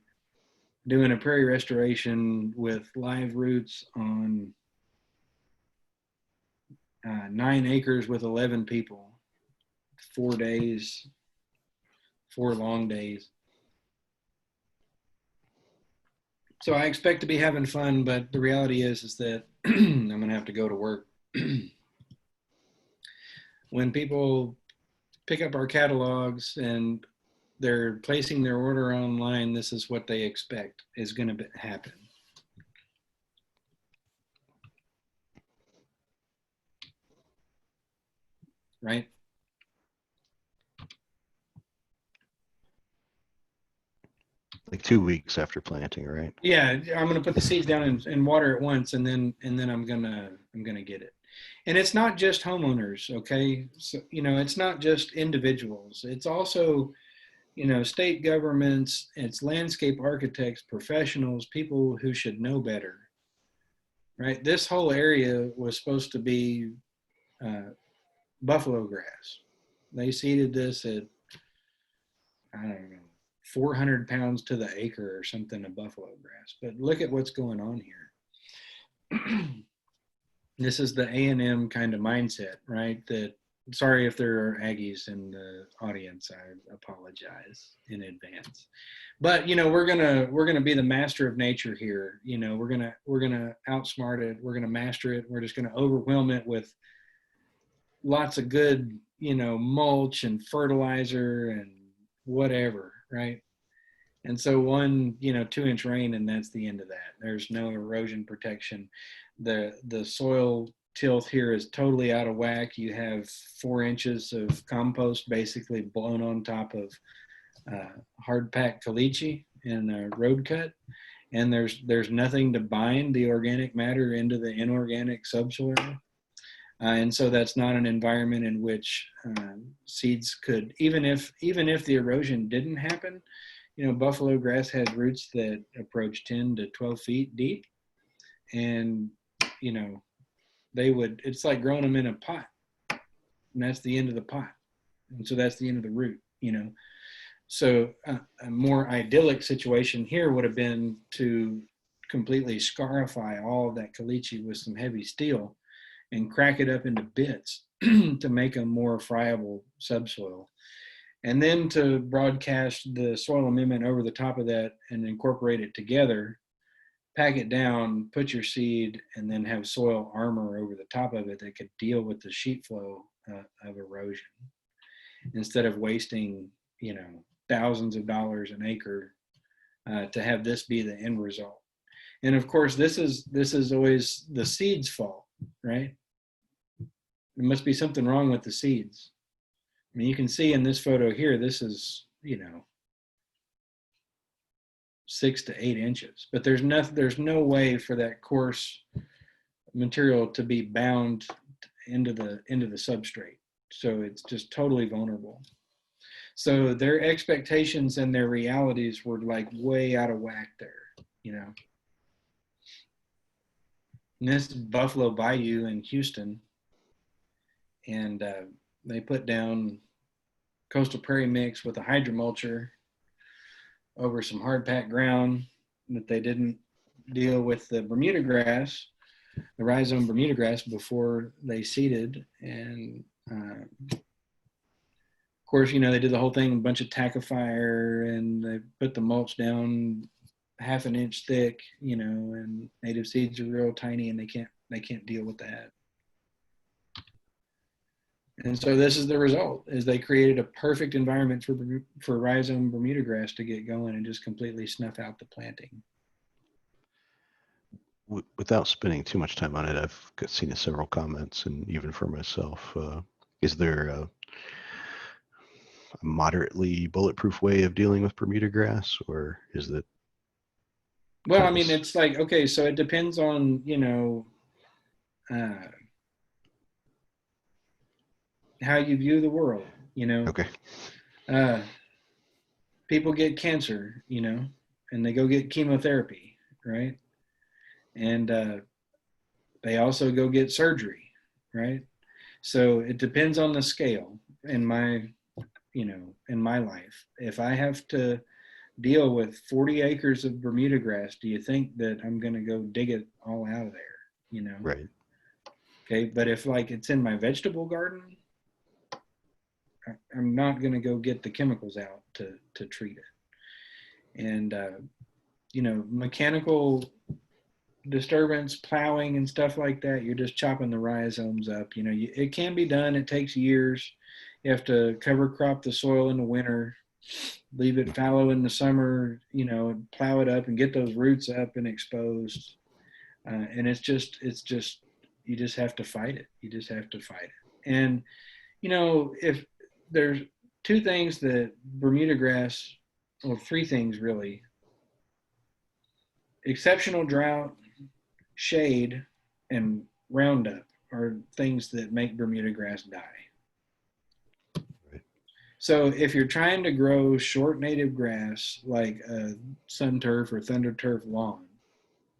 doing a prairie restoration with live roots on 9 acres with 11 people, 4 days, 4 long days. So I expect to be having fun, but the reality is that I'm going to have to go to work. When people pick up our catalogs and they're placing their order online, this is what they expect is going to happen. Right? Like 2 weeks after planting, right? Yeah, I'm going to put the seeds down and water it once, and then I'm gonna get it. And it's not just homeowners, okay? So, you know, it's not just individuals. It's also, you know, state governments, it's landscape architects, professionals, people who should know better, right? This whole area was supposed to be buffalo grass. They seeded this at, I don't know, 400 pounds to the acre or something of buffalo grass. But look at what's going on here. This is the A&M kind of mindset, right? That, sorry if there are Aggies in the audience, I apologize in advance. But you know, we're gonna be the master of nature here. You know, we're gonna outsmart it. We're gonna master it. We're just gonna overwhelm it with lots of good, you know, mulch and fertilizer and whatever, right? And so 1, you know, 2-inch rain, and that's the end of that. There's no erosion protection. The soil tilth here is totally out of whack. You have 4 inches of compost basically blown on top of hard packed caliche in a road cut, and there's nothing to bind the organic matter into the inorganic subsoil. And so that's not an environment in which seeds could, even if the erosion didn't happen. You know, buffalo grass has roots that approach 10 to 12 feet deep, and you know, it's like growing them in a pot, and that's the end of the pot, and so that's the end of the root, you know. So a more idyllic situation here would have been to completely scarify all of that caliche with some heavy steel and crack it up into bits to make a more friable subsoil. And then to broadcast the soil amendment over the top of that and incorporate it together, pack it down, put your seed, and then have soil armor over the top of it that could deal with the sheet flow of erosion, instead of wasting, you know, thousands of dollars an acre to have this be the end result. And of course, this is always the seed's fault, right? There must be something wrong with the seeds. I mean, you can see in this photo here, this is, you know, 6 to 8 inches, but there's no way for that coarse material to be bound into the substrate. So it's just totally vulnerable. So their expectations and their realities were like way out of whack there, you know. And this is Buffalo Bayou in Houston, and they put down coastal prairie mix with a hydromulcher over some hard packed ground that they didn't deal with the Bermuda grass, the rhizome Bermuda grass, before they seeded. And of course, you know, they did the whole thing, a bunch of tackifier, and they put the mulch down 1/2 an inch thick, you know, and native seeds are real tiny and they can't deal with that. And so this is the result, is they created a perfect environment for rhizome Bermuda grass to get going and just completely snuff out the planting. without spending too much time on it, I've seen several comments, and even for myself, is there a moderately bulletproof way of dealing with Bermuda grass, or is that Well, kind I of mean, it's like, okay, so it depends on, uh, how you view the world, okay? uh, people get cancer, and they go get chemotherapy, right? And they also go get surgery, right? So it depends on the scale in my life. If I have to deal with 40 acres of Bermuda grass, do you think that I'm going to go dig it all out of there? Right. Okay. But if like it's in my vegetable garden, I'm not going to go get the chemicals out to treat it. And, mechanical disturbance, plowing and stuff like that, you're just chopping the rhizomes up. It can be done. It takes years. You have to cover crop the soil in the winter, leave it fallow in the summer, plow it up and get those roots up and exposed. And it's just, you just have to fight it. You just have to fight it. And, if there's two things that Bermuda grass, well, three things really: exceptional drought, shade, and Roundup are things that make Bermuda grass die. Right. So if you're trying to grow short native grass like a sun turf or thunder turf lawn,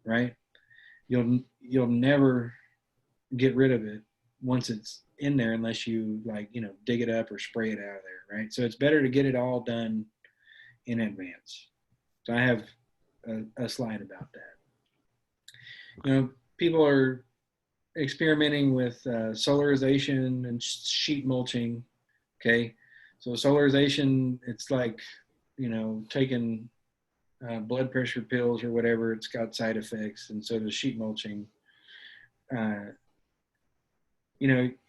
right? You'll never get rid of it once it's in there unless you dig it up or spray it out of there, right? So it's better to get it all done in advance. So I have a slide about that. People are experimenting with solarization and sheet mulching. Okay, so solarization, it's like taking blood pressure pills or whatever. It's got side effects, and so does sheet mulching.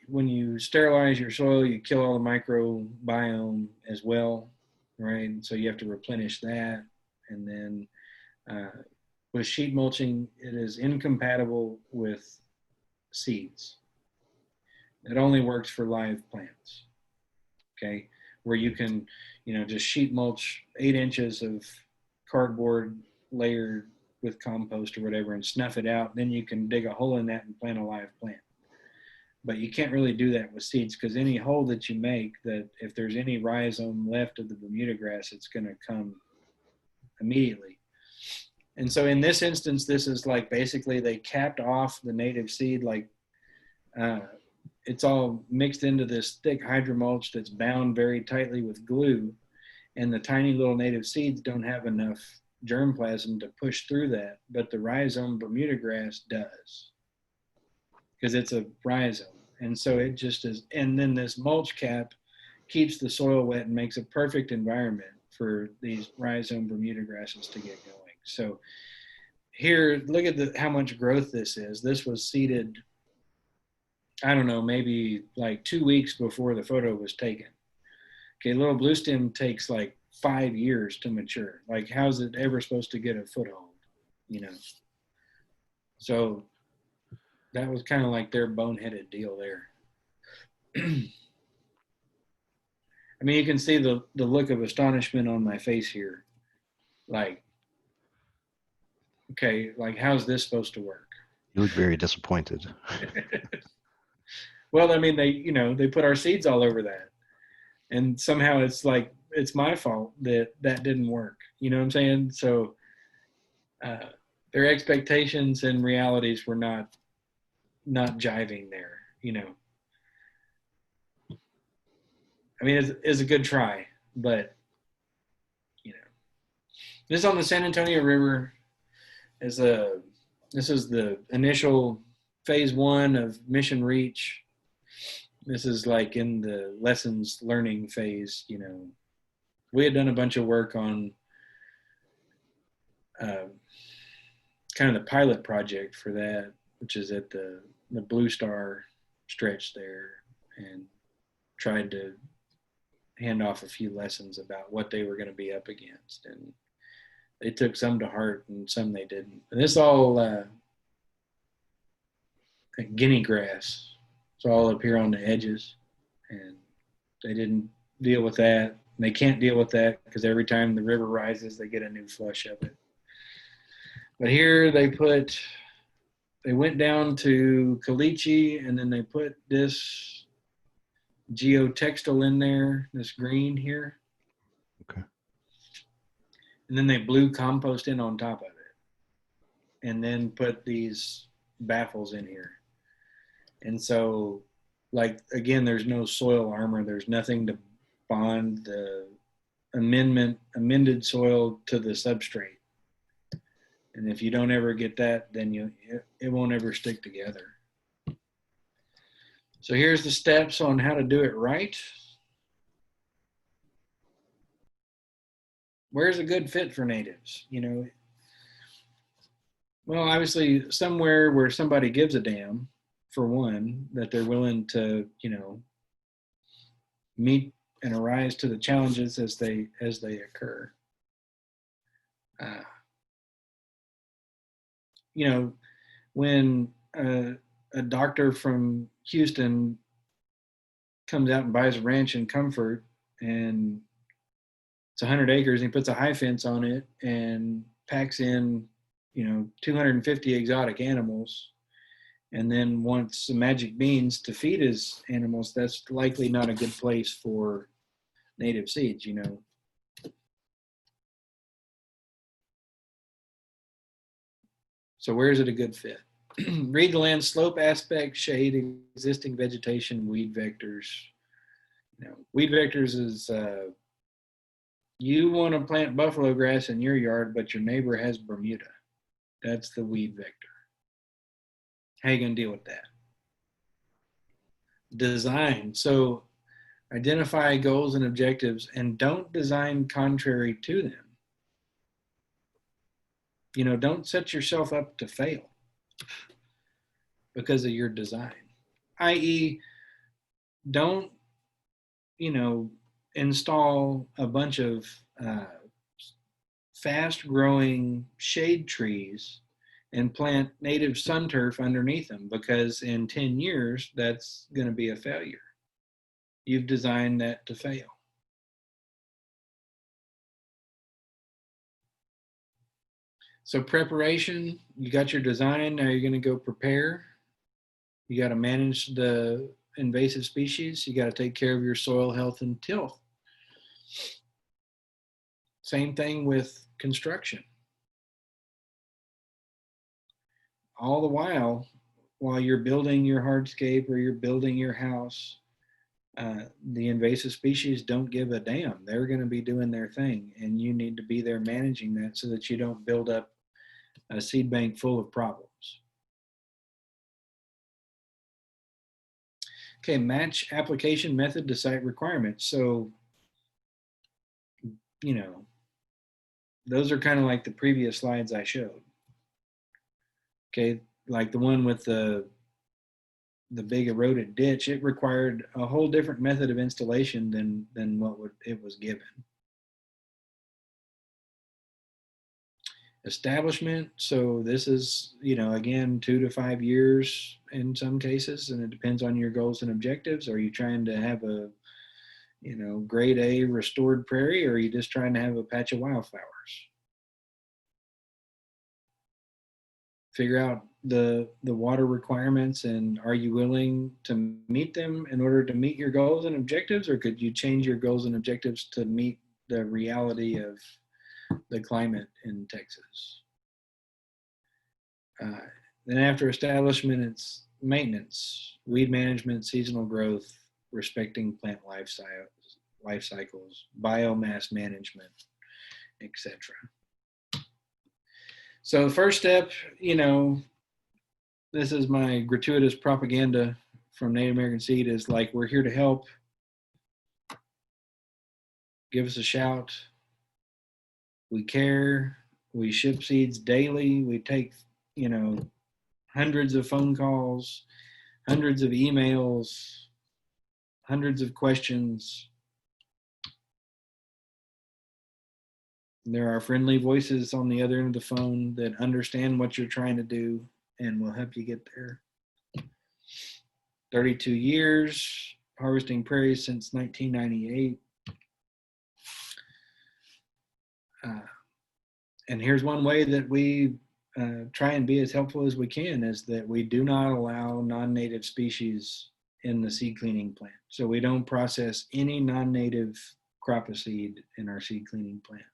When you sterilize your soil, you kill all the microbiome as well, right? So you have to replenish that, and then with sheet mulching, it is incompatible with seeds. It only works for live plants. Okay, where you can, just sheet mulch 8 inches of cardboard layered with compost or whatever and snuff it out. Then you can dig a hole in that and plant a live plant. But you can't really do that with seeds, because any hole that you make, that if there's any rhizome left of the Bermuda grass, it's going to come immediately. And so in this instance, this is like basically they capped off the native seed, like it's all mixed into this thick hydromulch that's bound very tightly with glue. And the tiny little native seeds don't have enough germplasm to push through that, but the rhizome Bermuda grass does, because it's a rhizome. And so it just is. And then this mulch cap keeps the soil wet and makes a perfect environment for these rhizome Bermuda grasses to get going. So here, look at how much growth this is. This was seeded, I don't know, maybe like 2 weeks before the photo was taken. Okay, little blue stem takes like 5 years to mature. Like, how's it ever supposed to get a foothold? So that was kind of like their boneheaded deal there. I mean, you can see the look of astonishment on my face here. Like, okay, like, how's this supposed to work? You look very disappointed. Well, I mean, they put our seeds all over that. And somehow it's like, it's my fault that didn't work. You know what I'm saying? So their expectations and realities were not jiving there, I mean, it's a good try, but, this is on the San Antonio River. This is the initial phase 1 of Mission Reach. This is like in the lessons learning phase. We had done a bunch of work on kind of the pilot project for that, which is at the Blue Star stretch there, and tried to hand off a few lessons about what they were going to be up against. And they took some to heart and some they didn't. And this all guinea grass. It's all up here on the edges, and they didn't deal with that. They can't deal with that because every time the river rises, they get a new flush of it. But here they went down to caliche, and then they put this geotextile in there, this green here. Okay. And then they blew compost in on top of it, and then put these baffles in here. And so, like, again, there's no soil armor. There's nothing to bond the amended soil to the substrate. And if you don't ever get that, then it won't ever stick together. So here's the steps on how to do it right. Where's a good fit for natives? You know, well, obviously somewhere where somebody gives a damn, for one, that they're willing to, you know, meet and arise to the challenges as they occur. You know, when a doctor from Houston comes out and buys a ranch in Comfort, and it's 100 acres, and he puts a high fence on it and packs in, you know, 250 exotic animals, and then wants some magic beans to feed his animals, that's likely not a good place for native seeds, you know. So where is it a good fit? Read the land, slope aspect, shade, existing vegetation, weed vectors. You know, weed vectors is you want to plant buffalo grass in your yard, but your neighbor has Bermuda. That's the weed vector. How are you going to deal with that? Design. So identify goals and objectives, and don't design contrary to them. You know, don't set yourself up to fail because of your design. i.e., don't, you know, install a bunch of fast growing shade trees and plant native sun turf underneath them, because in 10 years, that's going to be a failure. You've designed that to fail. So preparation, you got your design, now you're going to go prepare. You got to manage the invasive species. You got to take care of your soil health and tilth. Same thing with construction. All the while you're building your hardscape or you're building your house, the invasive species don't give a damn. They're going to be doing their thing, and you need to be there managing that so that you don't build up a seed bank full of problems. Okay, match application method to site requirements. So, you know, those are kind of like the previous slides I showed. Okay, like the one with the big eroded ditch, it required a whole different method of installation than what it was given. Establishment, so this is, you know, again, 2 to 5 years in some cases, and it depends on your goals and objectives. Are you trying to have a, you know, grade A restored prairie, or are you just trying to have a patch of wildflowers? Figure out the water requirements, and are you willing to meet them in order to meet your goals and objectives, or could you change your goals and objectives to meet the reality of the climate in Texas? Then after establishment, it's maintenance, weed management, seasonal growth, respecting plant life cycles, biomass management, etc. So the first step, you know, this is my gratuitous propaganda from Native American Seed, is like, we're here to help. Give us a shout. We care. We ship seeds daily. We take, you know, hundreds of phone calls, hundreds of emails, hundreds of questions. There are friendly voices on the other end of the phone that understand what you're trying to do and will help you get there. 32 years, harvesting prairies since 1998. And here's one way that we try and be as helpful as we can, is that we do not allow non-native species in the seed cleaning plant. So we don't process any non-native crop of seed in our seed cleaning plant.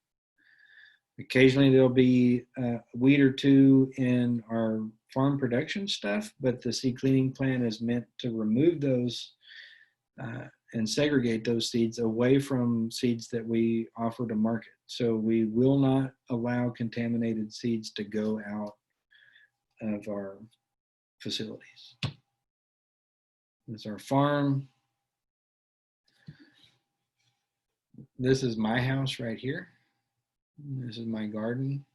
Occasionally there'll be a weed or two in our farm production stuff, but the seed cleaning plant is meant to remove those and segregate those seeds away from seeds that we offer to market. So we will not allow contaminated seeds to go out of our facilities. This is our farm. This is my house right here. This is my garden.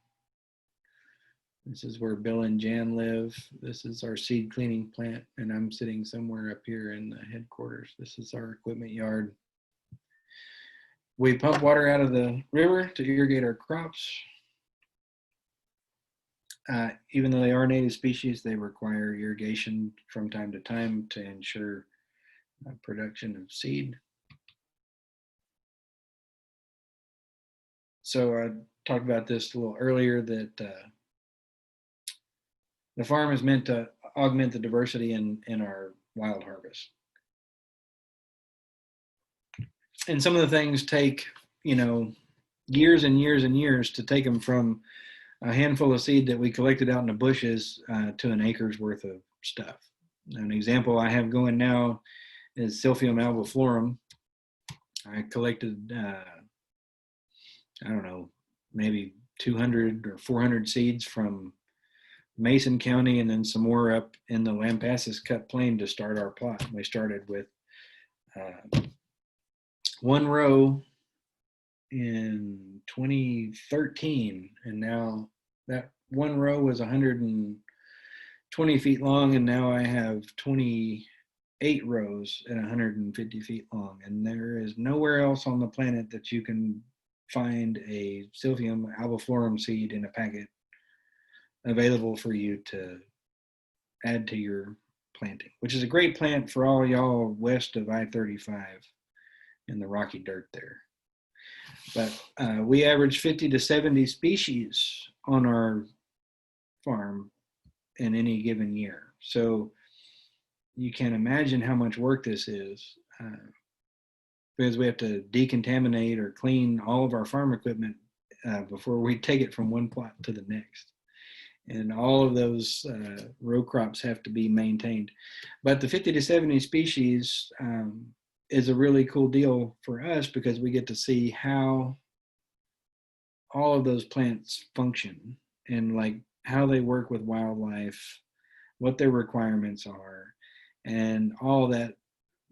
This is where Bill and Jan live. This is our seed cleaning plant, and I'm sitting somewhere up here in the headquarters. This is our equipment yard. We pump water out of the river to irrigate our crops. Even though they are native species, they require irrigation from time to time to ensure production of seed. So I talked about this a little earlier, that the farm is meant to augment the diversity in our wild harvest. And some of the things take, years and years and years to take them from a handful of seed that we collected out in the bushes to an acre's worth of stuff. An example I have going now is Silphium albiflorum. I collected, maybe 200 or 400 seeds from Mason County, and then some more up in the Lampasas Cut Plain to start our plot. We started with one row in 2013, and now that one row was 120 feet long, and now I have 28 rows at 150 feet long, and there is nowhere else on the planet that you can find a Silphium albiflorum seed in a packet available for you to add to your planting, which is a great plant for all y'all west of I-35 in the rocky dirt there. But we average 50 to 70 species on our farm in any given year. So you can imagine how much work this is, because we have to decontaminate or clean all of our farm equipment before we take it from one plot to the next. And all of those row crops have to be maintained. But the 50 to 70 species is a really cool deal for us, because we get to see how all of those plants function, and like how they work with wildlife, what their requirements are, and all of that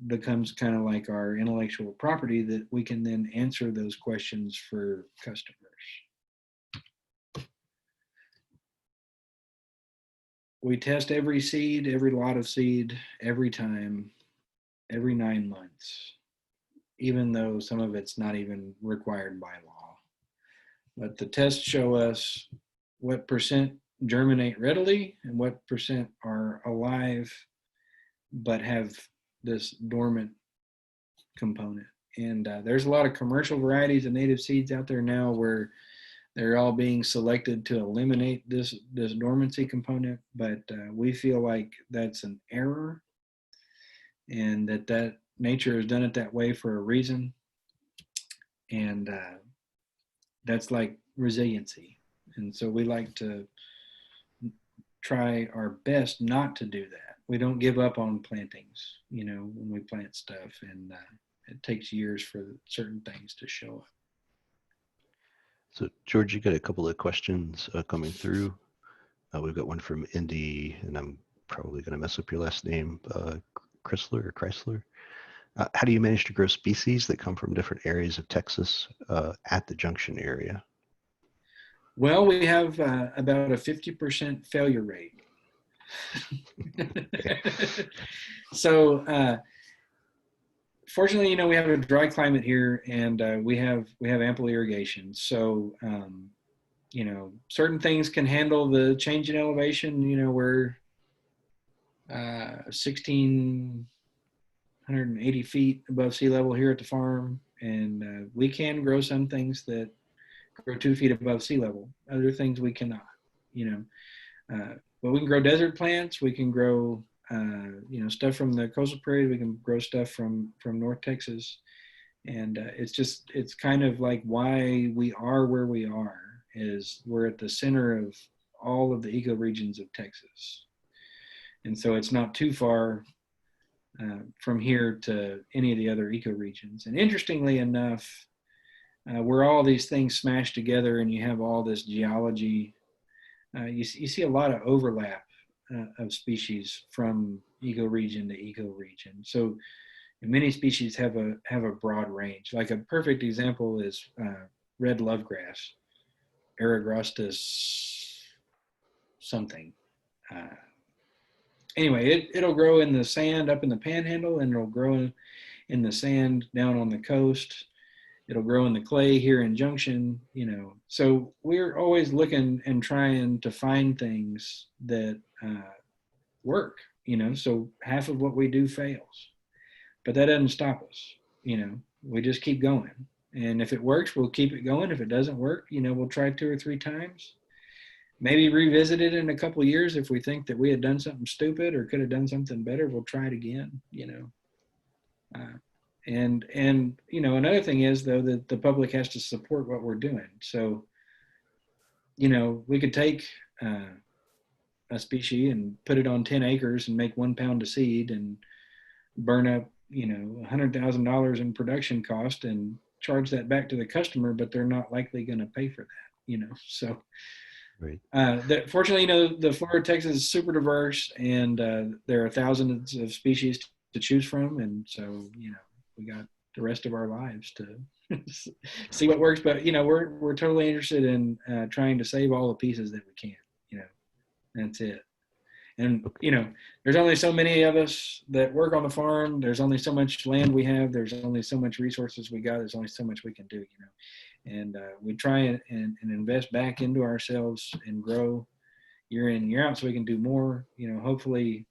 becomes kind of like our intellectual property that we can then answer those questions for customers. We test every seed, every lot of seed, every time, every 9 months, even though some of it's not even required by law. But the tests show us what percent germinate readily and what percent are alive but have this dormant component. And there's a lot of commercial varieties of native seeds out there now where they're all being selected to eliminate this dormancy component, but we feel like that's an error, and that nature has done it that way for a reason. And that's like resiliency. And so we like to try our best not to do that. We don't give up on plantings, when we plant stuff, and it takes years for certain things to show up. So George, you got a couple of questions coming through. We've got one from Indy, and I'm probably going to mess up your last name, Chrysler. How do you manage to grow species that come from different areas of Texas at the junction area? Well, we have about a 50% failure rate. So fortunately, we have a dry climate here, and we have ample irrigation. So certain things can handle the change in elevation, where 1,680 feet above sea level here at the farm. And we can grow some things that grow 2 feet above sea level. Other things we cannot, you know. But we can grow desert plants. We can grow, stuff from the coastal prairie. We can grow stuff from North Texas. And it's kind of like why we are where we are is we're at the center of all of the ecoregions of Texas. And so it's not too far from here to any of the other ecoregions. And interestingly enough, where all these things smash together and you have all this geology, you see a lot of overlap of species from ecoregion to ecoregion. So many species have a broad range. Like a perfect example is red lovegrass, Eragrostis something. Anyway, it'll grow in the sand up in the panhandle, and it'll grow in the sand down on the coast. It'll grow in the clay here in Junction, you know. So we're always looking and trying to find things that work, you know. So half of what we do fails, but that doesn't stop us, you know. We just keep going. And if it works, we'll keep it going. If it doesn't work, you know, we'll try 2 or 3 times. Maybe revisit it in a couple of years if we think that we had done something stupid or could have done something better. We'll try it again, you know. And you know, another thing is though that the public has to support what we're doing. So, you know, we could take a species and put it on 10 acres and make 1 pound of seed and burn up, you know, $100,000 in production cost and charge that back to the customer, but they're not likely going to pay for that, you know. So. Right. Fortunately, you know, the Florida, Texas is super diverse, and there are thousands of species to choose from, and so you know we got the rest of our lives to see what works. But you know, we're totally interested in trying to save all the pieces that we can. You know, that's it. And you know, there's only so many of us that work on the farm. There's only so much land we have. There's only so much resources we got. There's only so much we can do. You know. And we try and invest back into ourselves and grow year in, year out so we can do more. You know, hopefully,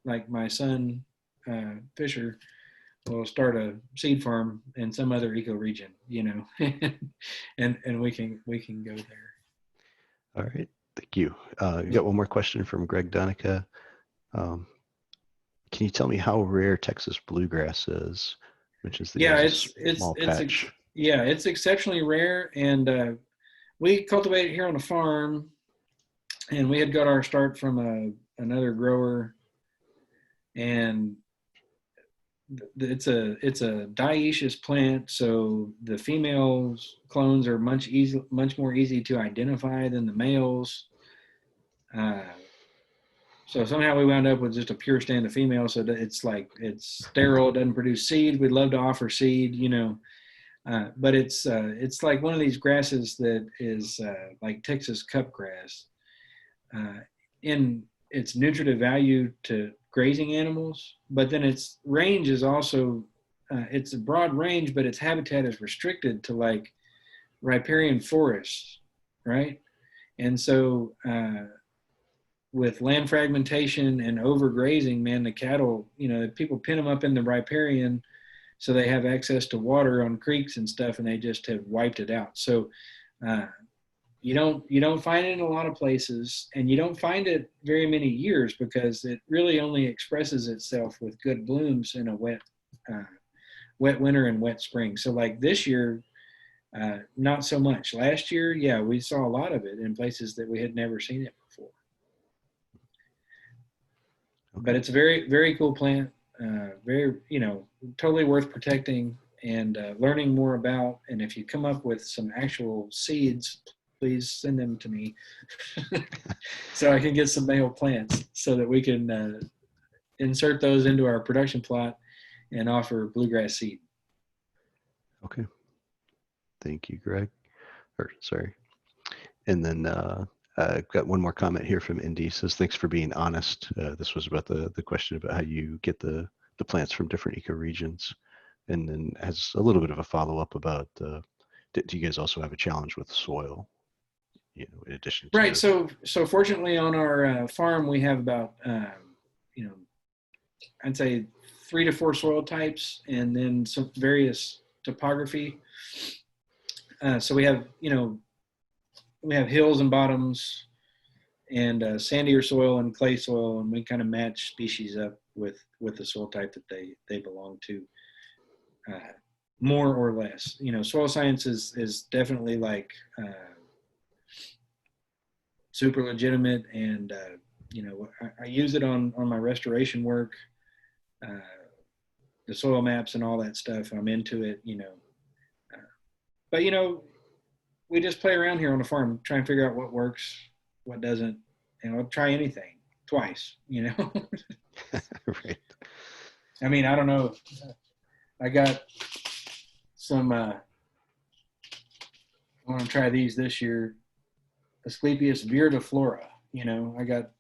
like my son, Fisher, will start a seed farm in some other ecoregion, you know, and we can go there. All right. Thank you. You got one more question from Greg Donica. Can you tell me how rare Texas bluegrass is? Which is the small patch. Yeah, it's exceptionally rare, and we cultivate it here on the farm, and we had got our start from another grower, and it's a dioecious plant, so the females clones are much more easy to identify than the males. So somehow we wound up with just a pure stand of female, so that it's sterile, it doesn't produce seed. We'd love to offer seed, you know. But it's like one of these grasses that is like Texas cup grass in its nutritive value to grazing animals, but then its range is also, it's a broad range, but its habitat is restricted to like riparian forests, right? And so with land fragmentation and overgrazing, man, the cattle, you know, people pin them up in the riparian so they have access to water on creeks and stuff, and they just have wiped it out. So you don't find it in a lot of places, and you don't find it very many years because it really only expresses itself with good blooms in a wet winter and wet spring. So like this year, not so much. Last year, yeah, we saw a lot of it in places that we had never seen it before. Okay. But it's a very, very cool plant. Very, you know, totally worth protecting and learning more about. And if you come up with some actual seeds, please send them to me so I can get some male plants so that we can insert those into our production plot and offer bluegrass seed. Okay. Thank you, Greg. Sorry. And then I've got one more comment here from Indy. Says, thanks for being honest. This was about the question about how you get the plants from different ecoregions. And then has a little bit of a follow-up about, do you guys also have a challenge with soil? You know, in addition to right. So fortunately on our farm, we have about you know, I'd say 3 to 4 soil types, and then some various topography. So we have, we have hills and bottoms, and sandier soil and clay soil, and we kind of match species up with the soil type that they belong to, more or less. Soil science is definitely like super legitimate, and I use it on my restoration work, the soil maps and all that stuff. I'm into it, but we just play around here on the farm, try and figure out what works, what doesn't, and I'll try anything twice, Right. I mean, I don't know. I got some, I want to try these this year. Asclepias viridiflora, I got,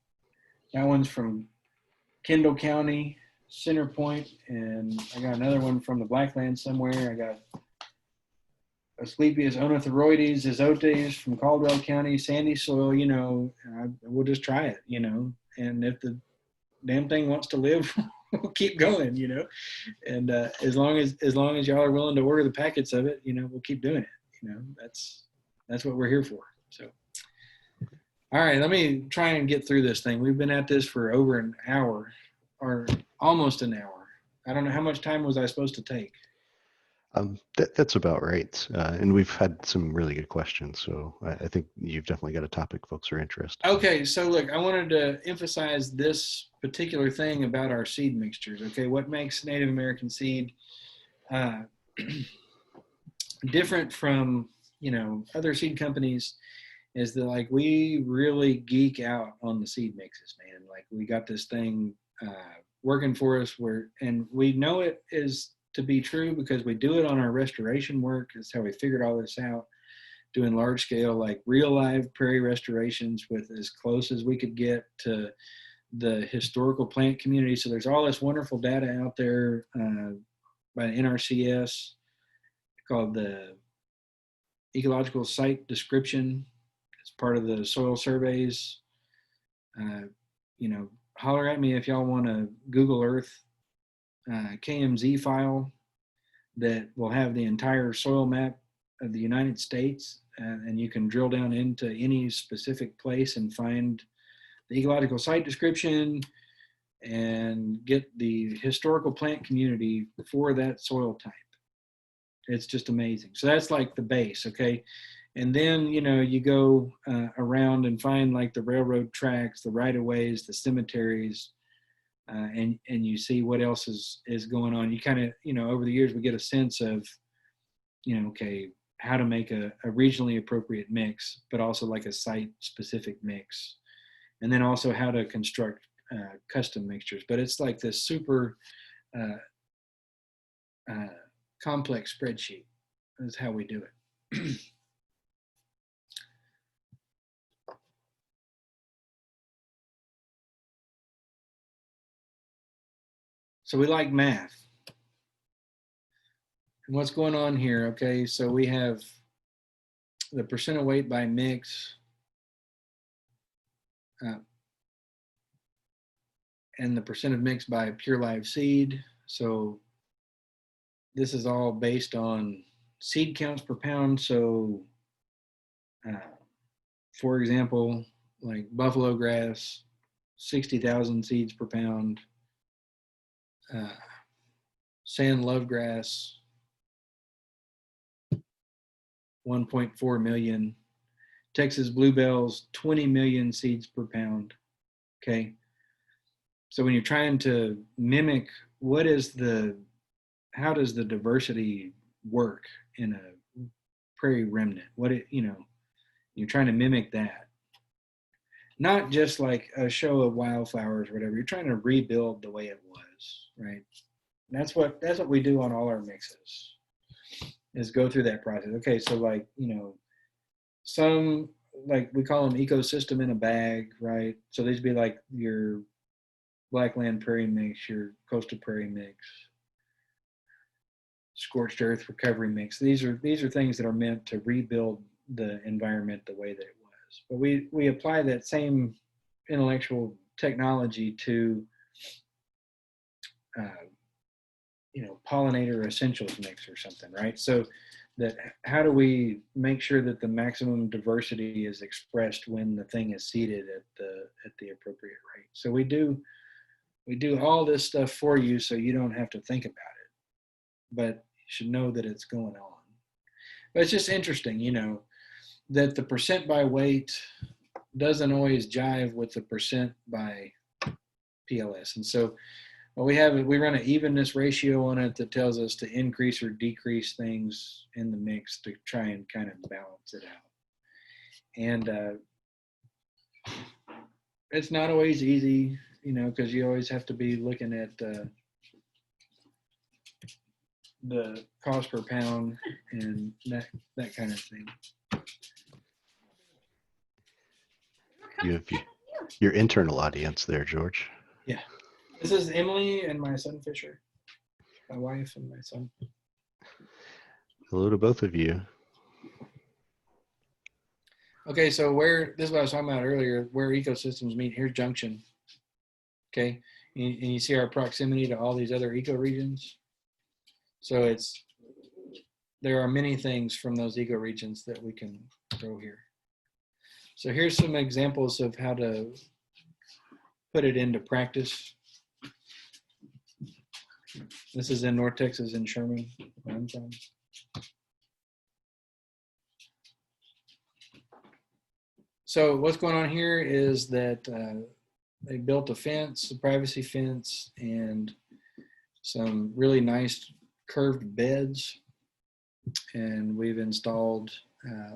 that one's from Kendall County, Center Point, and I got another one from the Blackland somewhere. I got Asclepias onothyroides, isotes from Caldwell County, sandy soil, we'll just try it, and if the damn thing wants to live, we'll keep going, and as long as y'all are willing to order the packets of it, we'll keep doing it. That's what we're here for. So, all right, let me try and get through this thing. We've been at this for over an hour, or almost an hour. I don't know, how much time was I supposed to take? That's about right. And we've had some really good questions. So I think you've definitely got a topic folks are interested in. Okay, so look, I wanted to emphasize this particular thing about our seed mixtures. Okay, what makes Native American seed different from, other seed companies is that, like, we really geek out on the seed mixes, man. Like, we got this thing working for us and we know it is to be true because we do it on our restoration work. That's how we figured all this out, doing large scale, like real live prairie restorations with as close as we could get to the historical plant community. So there's all this wonderful data out there by NRCS called the Ecological Site Description. It's part of the soil surveys. Holler at me if y'all want to Google Earth KMZ file that will have the entire soil map of the United States, and you can drill down into any specific place and find the ecological site description and get the historical plant community for that soil type. It's just amazing. So that's like the base, okay? And then, you go around and find like the railroad tracks, the right-of-ways, the cemeteries, and you see what else is going on. You kind of, over the years, we get a sense of, okay, how to make a regionally appropriate mix, but also like a site-specific mix. And then also how to construct custom mixtures. But it's like this super complex spreadsheet is how we do it. So we like math. And what's going on here? Okay, so we have the percent of weight by mix, and the percent of mix by pure live seed. So this is all based on seed counts per pound. So for example, like buffalo grass, 60,000 seeds per pound. Sand love grass, 1.4 million. Texas bluebells, 20 million seeds per pound. Okay. So when you're trying to mimic how does the diversity work in a prairie remnant? You're trying to mimic that. Not just like a show of wildflowers or whatever. You're trying to rebuild the way it was, right? And that's what we do on all our mixes, is go through that process. Okay, so like, some, like we call them ecosystem in a bag, right? So these be like your Blackland prairie mix, your coastal prairie mix, scorched earth recovery mix. These are things that are meant to rebuild the environment the way that it was. But we apply that same intellectual technology to pollinator essentials mix or something, right? So that how do we make sure that the maximum diversity is expressed when the thing is seeded at the appropriate rate? So we do all this stuff for you so you don't have to think about it, but you should know that it's going on. But it's just interesting, that the percent by weight doesn't always jive with the percent by PLS. And so we run an evenness ratio on it that tells us to increase or decrease things in the mix to try and kind of balance it out. And it's not always easy, because you always have to be looking at the cost per pound and that kind of thing. You have your internal audience there, George. Yeah. This is Emily and my son Fisher, my wife and my son. Hello to both of you. Okay, so this is what I was talking about earlier, where ecosystems meet. Here's Junction. Okay, and you see our proximity to all these other ecoregions. So there are many things from those ecoregions that we can grow here. So here's some examples of how to put it into practice. This is in North Texas in Sherman, where I'm from. So what's going on here is that they built a fence, a privacy fence, and some really nice curved beds. And we've installed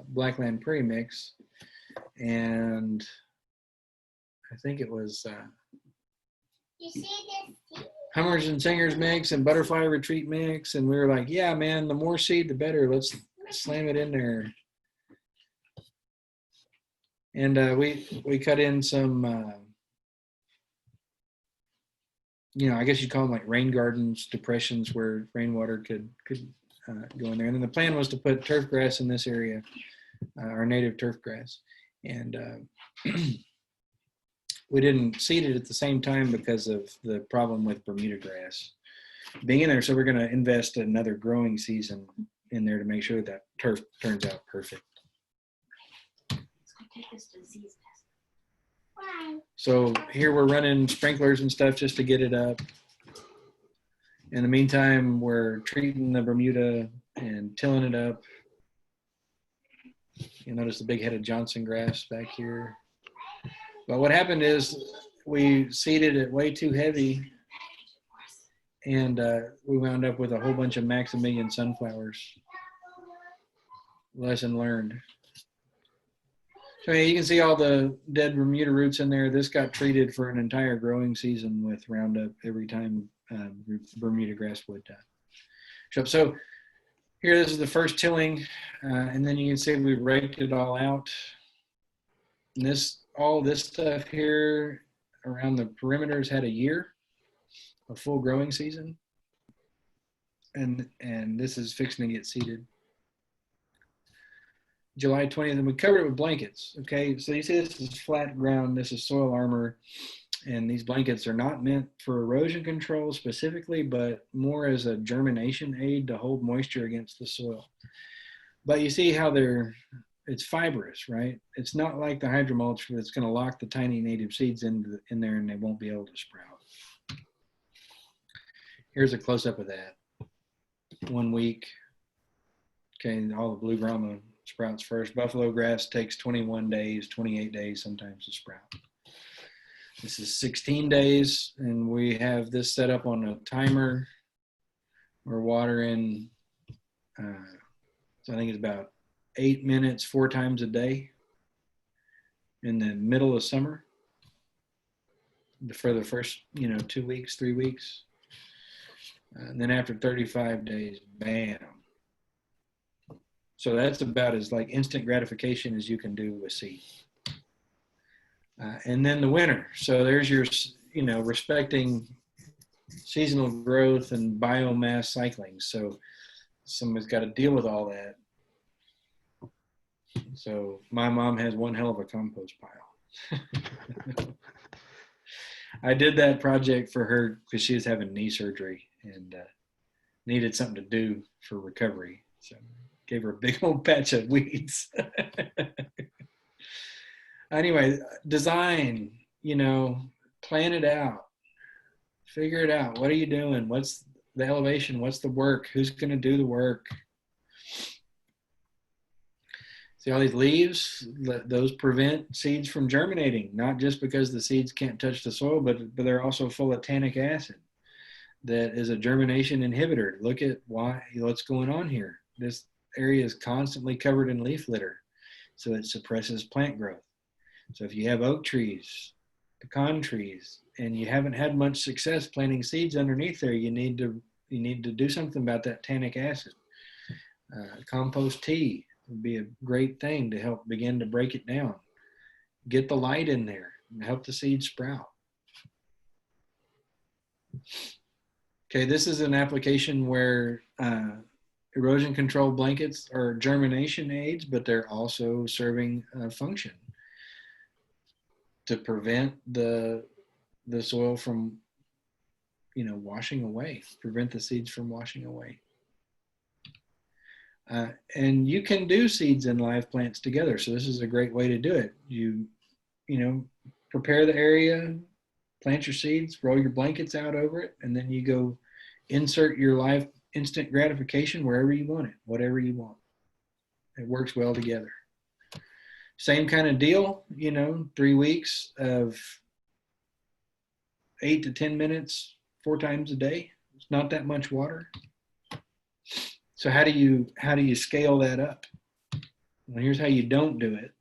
Blackland Prairie Mix. And I think it was You see this? Hummers and Singers mix and Butterfly Retreat mix. And we were like, yeah, man, the more seed, the better. Let's slam it in there. And we cut in some, I guess you'd call them like rain gardens, depressions where rainwater could go in there. And then the plan was to put turf grass in this area, our native turf grass. And we didn't seed it at the same time because of the problem with Bermuda grass being in there. So we're going to invest another growing season in there to make sure that turf turns out perfect. So here we're running sprinklers and stuff just to get it up. In the meantime, we're treating the Bermuda and tilling it up. You'll notice the big headed Johnson grass back here. But what happened is we seeded it way too heavy, and we wound up with a whole bunch of Maximilian sunflowers. Lesson learned. So you can see all the dead Bermuda roots in there. This got treated for an entire growing season with Roundup every time Bermuda grass would show up. So here, this is the first tilling, and then you can see we raked it all out. And all this stuff here around the perimeters had a year, a full growing season, and this is fixing to get seeded. July 20th, and we covered it with blankets. Okay, so you see this is flat ground, this is soil armor, and these blankets are not meant for erosion control specifically, but more as a germination aid to hold moisture against the soil. But you see how it's fibrous, right? It's not like the hydromulch that's going to lock the tiny native seeds in there and they won't be able to sprout. Here's a close-up of that. 1 week. Okay, all the blue grama sprouts first. Buffalo grass takes 21 days, 28 days sometimes to sprout. This is 16 days, and we have this set up on a timer. We're watering, so I think it's about 8 minutes, 4 times a day in the middle of summer for the first, 2 weeks, 3 weeks. And then after 35 days, bam. So that's about as like instant gratification as you can do with seed. And then the winter. So there's your, respecting seasonal growth and biomass cycling. So somebody's got to deal with all that. So my mom has one hell of a compost pile. I did that project for her because she was having knee surgery and needed something to do for recovery. So gave her a big old patch of weeds. Anyway, design, plan it out, figure it out. What are you doing? What's the elevation? What's the work? Who's going to do the work? See all these leaves? Those prevent seeds from germinating, not just because the seeds can't touch the soil, but they're also full of tannic acid that is a germination inhibitor. Look at what's going on here. This area is constantly covered in leaf litter, so it suppresses plant growth. So if you have oak trees, pecan trees, and you haven't had much success planting seeds underneath there, you need to do something about that tannic acid. Compost tea would be a great thing to help begin to break it down. Get the light in there and help the seeds sprout. Okay, this is an application where erosion control blankets are germination aids, but they're also serving a function to prevent the soil from, washing away, prevent the seeds from washing away. And you can do seeds and live plants together. So this is a great way to do it. You prepare the area, plant your seeds, roll your blankets out over it, and then you go insert your live instant gratification wherever you want it, whatever you want. It works well together. Same kind of deal, 3 weeks of 8 to 10 minutes, 4 times a day. It's not that much water. So how do you scale that up? Well, here's how you don't do it.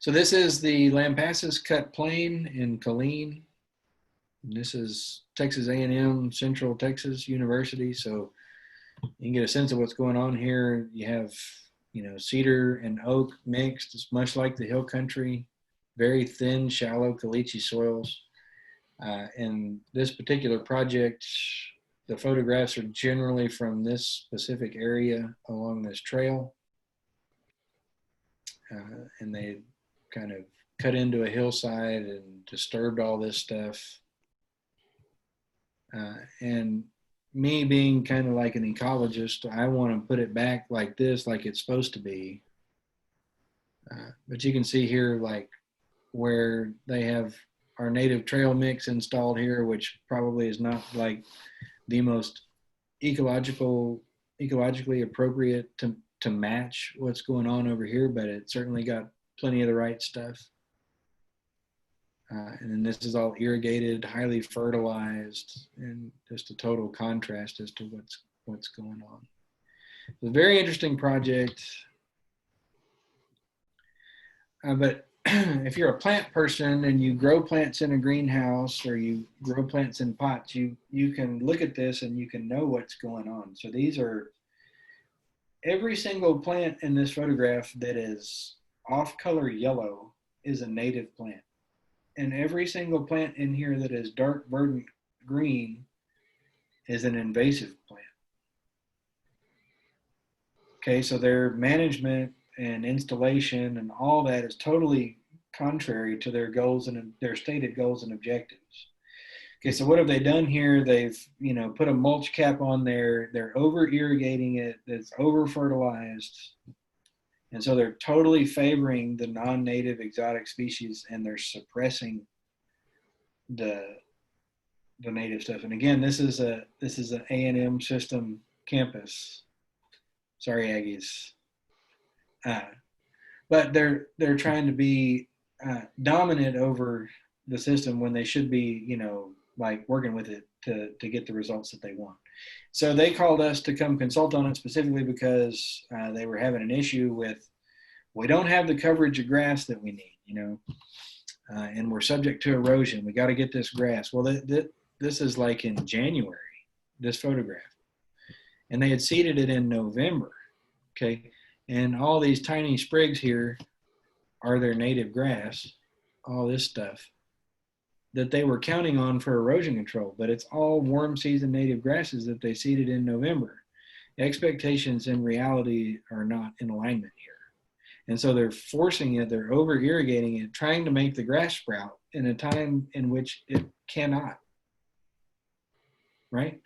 So this is the Lampasas cut plain in Killeen. And this is Texas A&M Central Texas University. So you can get a sense of what's going on here. You have, cedar and oak mixed. It's much like the hill country, very thin, shallow caliche soils. In this particular project, the photographs are generally from this specific area along this trail. And they kind of cut into a hillside and disturbed all this stuff. And me being kind of like an ecologist, I want to put it back like this, like it's supposed to be. But you can see here, like where they have our native trail mix installed here, which probably is not like the most ecologically appropriate to match what's going on over here, but it certainly got plenty of the right stuff. And then this is all irrigated, highly fertilized, and just a total contrast as to what's going on. It's a very interesting project. But if you're a plant person and you grow plants in a greenhouse or you grow plants in pots, you can look at this and you can know what's going on. So these are every single plant in this photograph that is off color yellow is a native plant. And every single plant in here that is dark verdant green is an invasive plant. Okay, so their management and installation and all that is totally contrary to their goals and their stated goals and objectives. Okay, so what have they done here? They've, put a mulch cap on there. They're over irrigating it. It's over fertilized. And so they're totally favoring the non-native exotic species, and they're suppressing the native stuff. And again, this is an A&M system campus. Sorry, Aggies. But they're trying to be dominant over the system when they should be, like working with it to get the results that they want. So they called us to come consult on it specifically because they were having an issue with, we don't have the coverage of grass that we need, and we're subject to erosion. We got to get this grass. Well, this is like in January, this photograph. And they had seeded it in November, okay? And all these tiny sprigs here are their native grass, all this stuff that they were counting on for erosion control, but it's all warm season native grasses that they seeded in November. Expectations and reality are not in alignment here. And so they're forcing it, they're over irrigating it, trying to make the grass sprout in a time in which it cannot, right?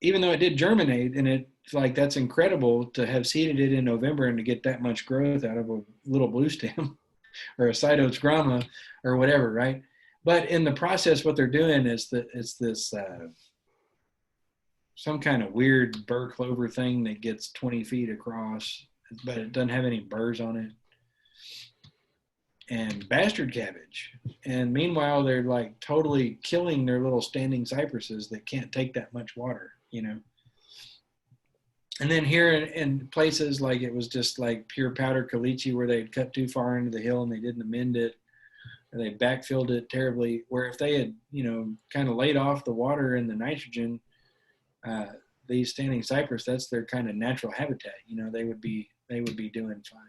Even though it did germinate, and it's like, that's incredible to have seeded it in November and to get that much growth out of a little blue stem or a cytosgrama or whatever, right? But in the process, what they're doing is that it's this some kind of weird burr clover thing that gets 20 feet across, but it doesn't have any burrs on it. And bastard cabbage. And meanwhile, they're like totally killing their little standing cypresses that can't take that much water, you know. And then here in places like it was just like pure powder caliche where they'd cut too far into the hill and they didn't amend it, or they backfilled it terribly, where if they had, you know, kind of laid off the water and the nitrogen, these standing cypress, that's their kind of natural habitat, you know, they would be doing fine.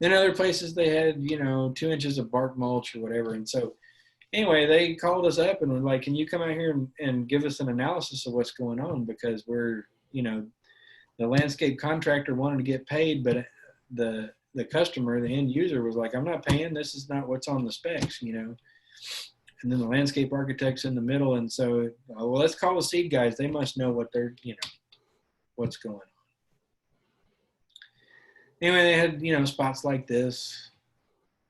Then other places they had, you know, 2 inches of bark mulch or whatever. And so anyway, they called us up and were like, can you come out here and give us an analysis of what's going on? Because we're, you know, the landscape contractor wanted to get paid, but the customer, the end user was like, I'm not paying, this is not what's on the specs, you know. And then the landscape architect's in the middle. And so, well, let's call the seed guys. They must know what they're, you know, what's going on. Anyway, they had, you know, spots like this.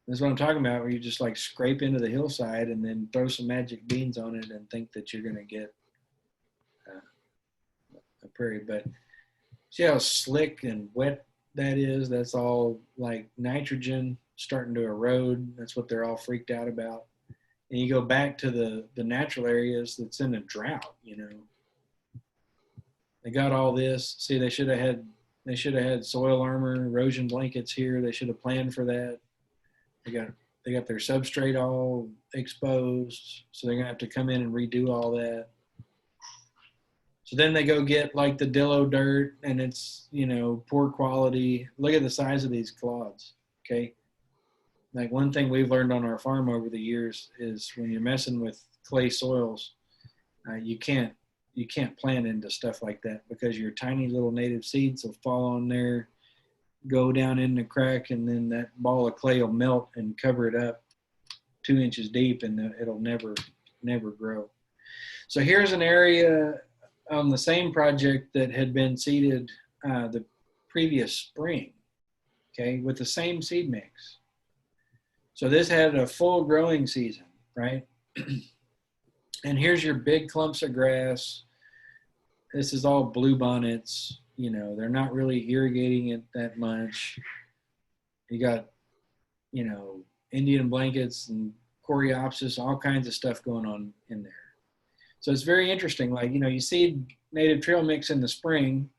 That's what I'm talking about, where you just like scrape into the hillside and then throw some magic beans on it and think that you're going to get a prairie. But see how slick and wet that is? That's all like nitrogen starting to erode. That's what they're all freaked out about. And you go back to the natural areas that's in a drought, you know. They got all this. See, they should have had soil armor, erosion blankets here. They should have planned for that. They got their substrate all exposed, so they're gonna have to come in and redo all that. So then they go get like the Dillo dirt, and it's, you know, poor quality. Look at the size of these clods, okay? Like one thing we've learned on our farm over the years is when you're messing with clay soils, you can't plant into stuff like that because your tiny little native seeds will fall on there, go down in the crack, and then that ball of clay will melt and cover it up 2 inches deep, and it'll never grow. So here's an area on the same project that had been seeded the previous spring, okay, with the same seed mix. So this had a full growing season, right? And here's your big clumps of grass. This is all bluebonnets. You know, they're not really irrigating it that much. You got, you know, Indian blankets and coreopsis, all kinds of stuff going on in there. So it's very interesting. Like, you know, you seed native trail mix in the spring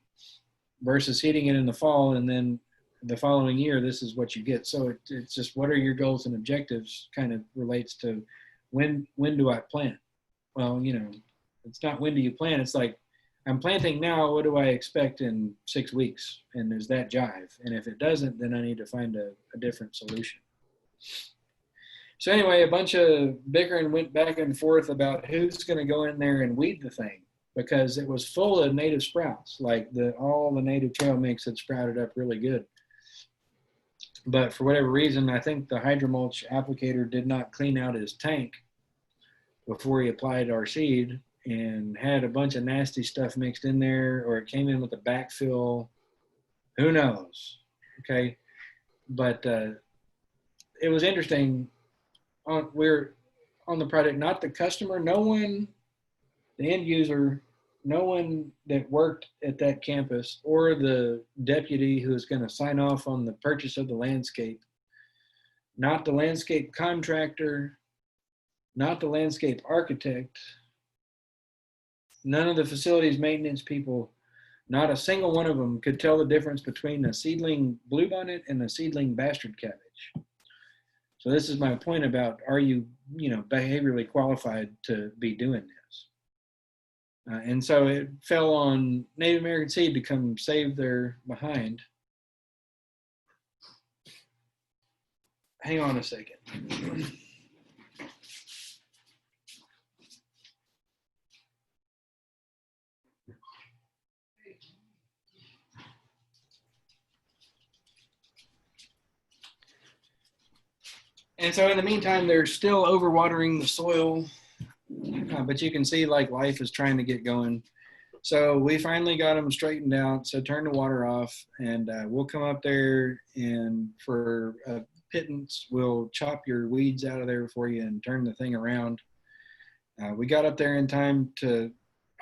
versus seeding it in the fall, and then the following year, this is what you get. So it's just, what are your goals and objectives kind of relates to when do I plant? Well, you know, it's not when do you plant. It's like, I'm planting now, what do I expect in 6 weeks? And there's that jive. And if it doesn't, then I need to find a different solution. So anyway, a bunch of bickering went back and forth about who's going to go in there and weed the thing, because it was full of native sprouts. Like all the native trail mix had sprouted up really good. But for whatever reason, I think the hydromulch applicator did not clean out his tank before he applied our seed, and had a bunch of nasty stuff mixed in there, or it came in with a backfill. Who knows? Okay. But it was interesting. We're on the project, not the customer, no one, the end user, no one that worked at that campus, or the deputy who is going to sign off on the purchase of the landscape, not the landscape contractor, not the landscape architect, none of the facilities maintenance people, not a single one of them could tell the difference between a seedling bluebonnet and a seedling bastard cabbage. So this is my point about, are you, you know, behaviorally qualified to be doing this? And so it fell on Native American Seed to come save their behind. Hang on a second. And so in the meantime, they're still overwatering the soil, but you can see like life is trying to get going. So we finally got them straightened out. So turn the water off, and we'll come up there, and for pittance, we'll chop your weeds out of there for you and turn the thing around. We got up there in time to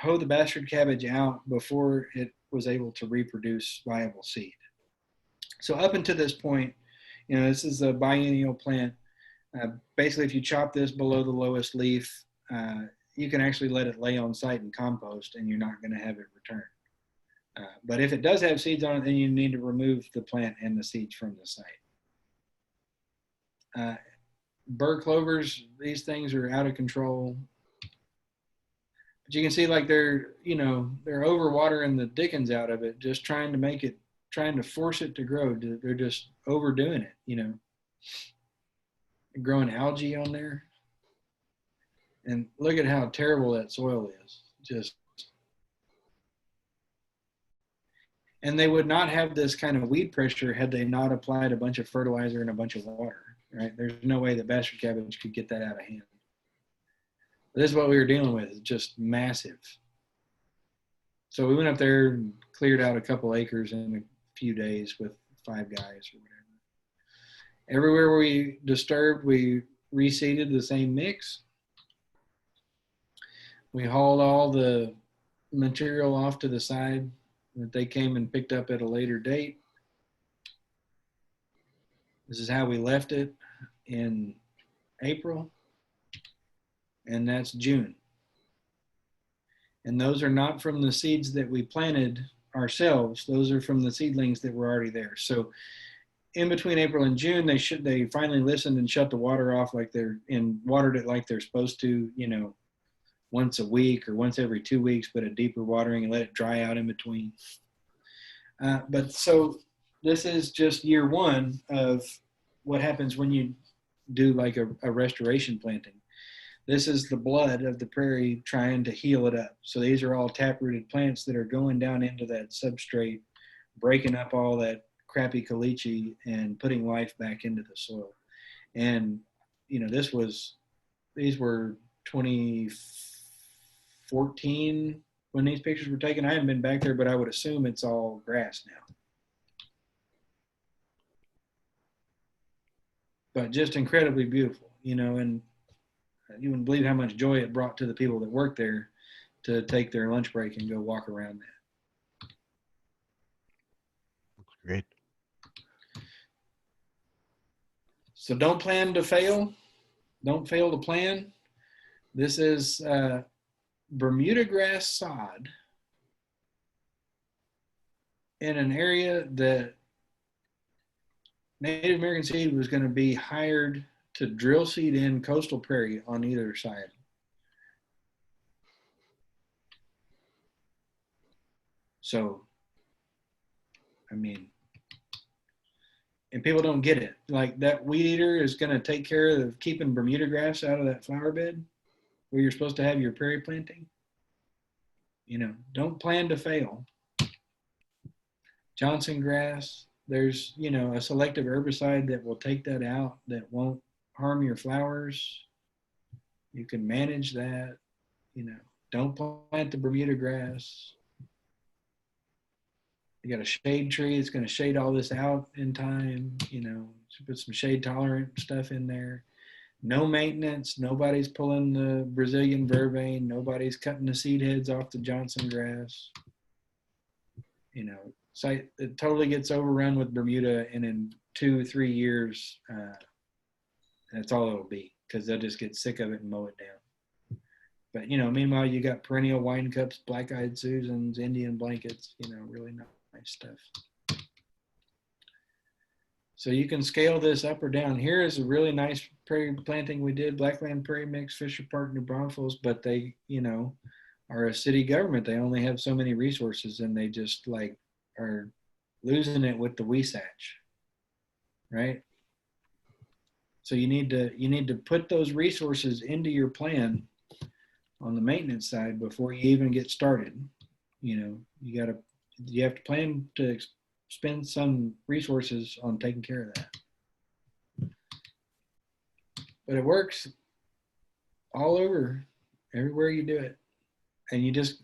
hoe the bastard cabbage out before it was able to reproduce viable seed. So up until this point, you know, this is a biennial plant. Basically, if you chop this below the lowest leaf, you can actually let it lay on site and compost, and you're not going to have it return. But if it does have seeds on it, then you need to remove the plant and the seeds from the site. Burr clovers, these things are out of control. But you can see like they're overwatering the dickens out of it, just trying to force it to grow. They're just overdoing it, you know. Growing algae on there. And look at how terrible that soil is. And they would not have this kind of weed pressure had they not applied a bunch of fertilizer and a bunch of water, right? There's no way that bastard cabbage could get that out of hand. This is what we were dealing with, it's just massive. So we went up there and cleared out a couple acres in a few days with 5 guys or whatever. Everywhere we disturbed, we reseeded the same mix. We hauled all the material off to the side that they came and picked up at a later date. This is how we left it in April, and that's June. And those are not from the seeds that we planted ourselves. Those are from the seedlings that were already there. So in between April and June, they finally listened and shut the water off and watered it like they're supposed to, you know, once a week or once every 2 weeks, but a deeper watering and let it dry out in between. But so this is just year one of what happens when you do like a restoration planting. This is the blood of the prairie trying to heal it up. So these are all taprooted plants that are going down into that substrate, breaking up all that crappy caliche and putting life back into the soil. And, you know, these were 2014 when these pictures were taken. I haven't been back there, but I would assume it's all grass now. But just incredibly beautiful, you know, and you wouldn't believe how much joy it brought to the people that work there to take their lunch break and go walk around that. Looks great. So don't plan to fail. Don't fail to plan. This is Bermuda grass sod in an area that Native American Seed was going to be hired to drill seed in coastal prairie on either side. So, I mean, and people don't get it. Like that weed eater is going to take care of keeping Bermuda grass out of that flower bed where you're supposed to have your prairie planting. You know, don't plan to fail. Johnson grass, there's, you know, a selective herbicide that will take that out that won't harm your flowers. You can manage that. You know, don't plant the Bermuda grass. You got a shade tree that's going to shade all this out in time. You know, put some shade tolerant stuff in there. No maintenance. Nobody's pulling the Brazilian vervain. Nobody's cutting the seed heads off the Johnson grass. You know, site it totally gets overrun with Bermuda, and in 2 or 3 years, that's all it'll be, because they'll just get sick of it and mow it down. But, you know, meanwhile, you got perennial wine cups, black-eyed Susans, Indian blankets, you know, really nice stuff. So you can scale this up or down. Here is a really nice prairie planting we did, Blackland Prairie Mix, Fisher Park, New Braunfels, but they, you know, are a city government. They only have so many resources, and they just like are losing it with the Wasatch, right? So you need to put those resources into your plan on the maintenance side before you even get started. You know, you have to plan to spend some resources on taking care of that. but it works all over, everywhere you do it. And you just,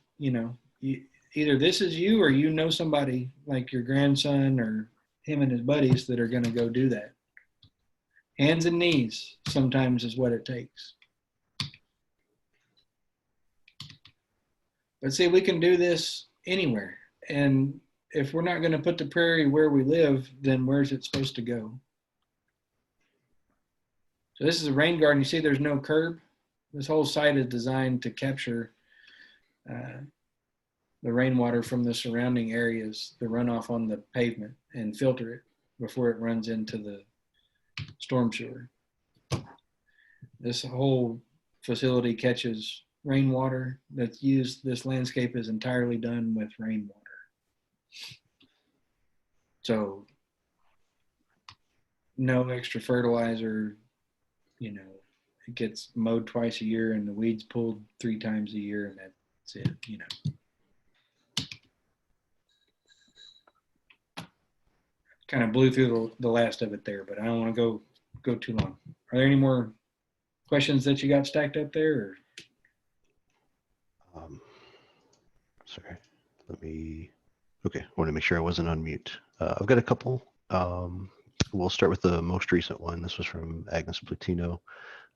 either this is you or you know somebody like your grandson or him and his buddies that are going to go do that. Hands and knees sometimes is what it takes. But see, we can do this anywhere. And if we're not going to put the prairie where we live, then where's it supposed to go? So this is a rain garden. You see there's no curb. This whole site is designed to capture the rainwater from the surrounding areas, the runoff on the pavement, and filter it before it runs into the storm sewer. This whole facility catches rainwater that's used. This landscape is entirely done with rainwater. So no extra fertilizer, it gets mowed twice a year and the weeds pulled 3 times a year, and that's it, Kind of blew through the last of it there, but I don't want to go too long. Are there any more questions that you got stacked up there? Sorry, okay, I want to make sure I wasn't on mute. I've got a couple. We'll start with the most recent one. This was from Agnes Platino.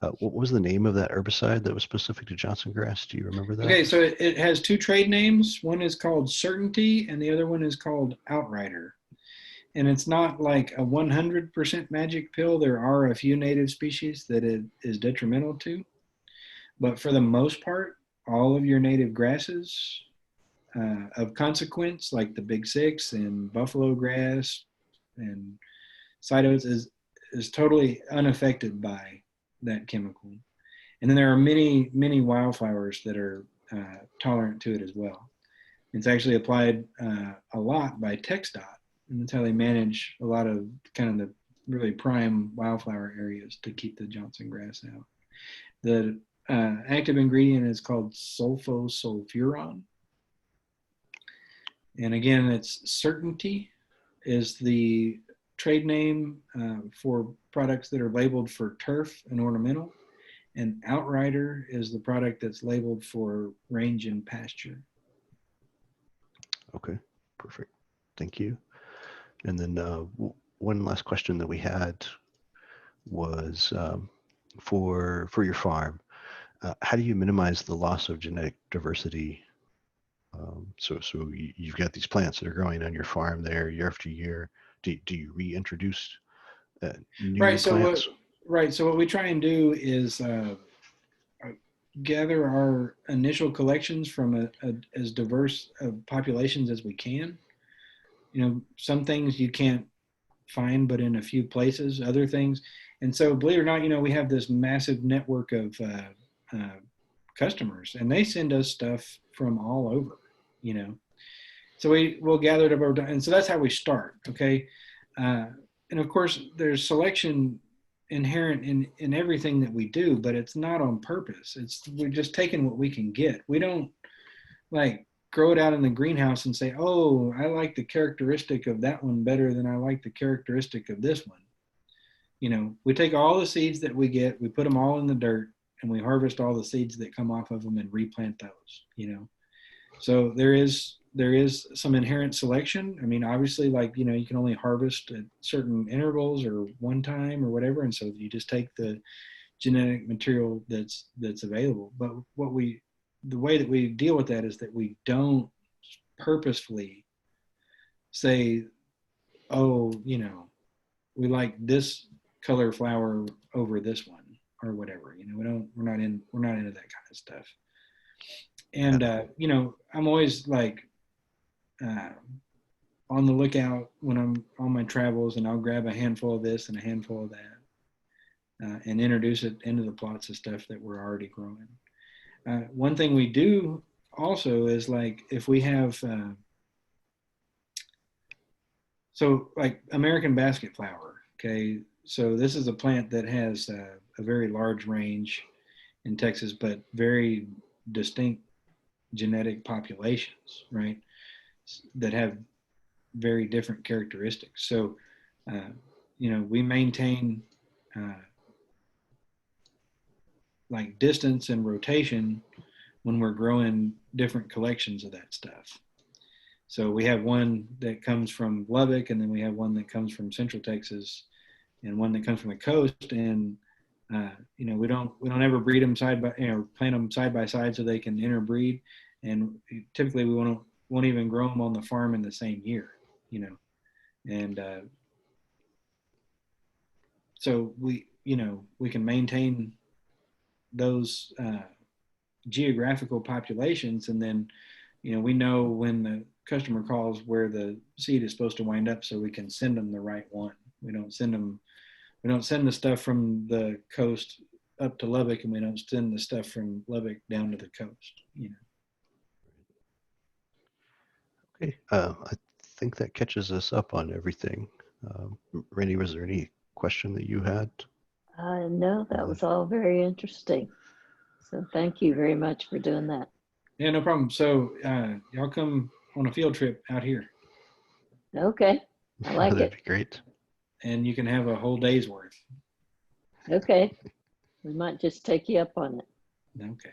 What was the name of that herbicide that was specific to Johnson grass? Do you remember that? Okay, so it has 2 trade names. One is called Certainty and the other one is called Outrider. And it's not like a 100% magic pill. There are a few native species that it is detrimental to. But for the most part, all of your native grasses of consequence, like the Big Six and buffalo grass and cytos, is totally unaffected by that chemical. And then there are many, many wildflowers that are tolerant to it as well. It's actually applied a lot by TxDOT. And that's how they manage a lot of kind of the really prime wildflower areas to keep the Johnson grass out. The active ingredient is called sulfosulfuron. And again, it's Certainty is the trade name for products that are labeled for turf and ornamental. And Outrider is the product that's labeled for range and pasture. Okay, perfect. Thank you. And then one last question that we had was for your farm. How do you minimize the loss of genetic diversity? So you've got these plants that are growing on your farm there year after year. Do you reintroduce new plants? So what we try and do is gather our initial collections from as diverse populations as we can. Some things you can't find but in a few places, other things. And so believe it or not, we have this massive network of customers, and they send us stuff from all over, So we'll gather it over, and so that's how we start, okay? And of course, there's selection inherent in everything that we do, but it's not on purpose. We're just taking what we can get. We don't grow it out in the greenhouse and say, oh, I like the characteristic of that one better than I like the characteristic of this one. We take all the seeds that we get, we put them all in the dirt, and we harvest all the seeds that come off of them and replant those, So there is some inherent selection. I mean, obviously, you can only harvest at certain intervals or one time or whatever. And so you just take the genetic material that's available. But the way that we deal with that is that we don't purposefully say, oh, we like this color flower over this one or whatever. We're not into that kind of stuff. And I'm always on the lookout when I'm on my travels, and I'll grab a handful of this and a handful of that and introduce it into the plots of stuff that we're already growing. One thing we do also is if we have, American basket flower, okay? So this is a plant that has a very large range in Texas, but very distinct genetic populations, right? That have very different characteristics. So, we maintain like distance and rotation when we're growing different collections of that stuff. So we have one that comes from Lubbock, and then we have one that comes from Central Texas, and one that comes from the coast. And we don't ever breed them plant them side by side so they can interbreed. And typically we won't even grow them on the farm in the same year, and so we can maintain those geographical populations, and then we know when the customer calls where the seed is supposed to wind up, so we can send them the right one. We don't send the stuff from the coast up to Lubbock, and we don't send the stuff from Lubbock down to the coast. Okay, I think that catches us up on everything. Randy, was there any question that you had? No, that was all very interesting. So thank you very much for doing that. Yeah, no problem. So y'all come on a field trip out here, Okay, I like That'd it. be great. and you can have a whole day's worth. Okay, we might just take you up on it. Okay.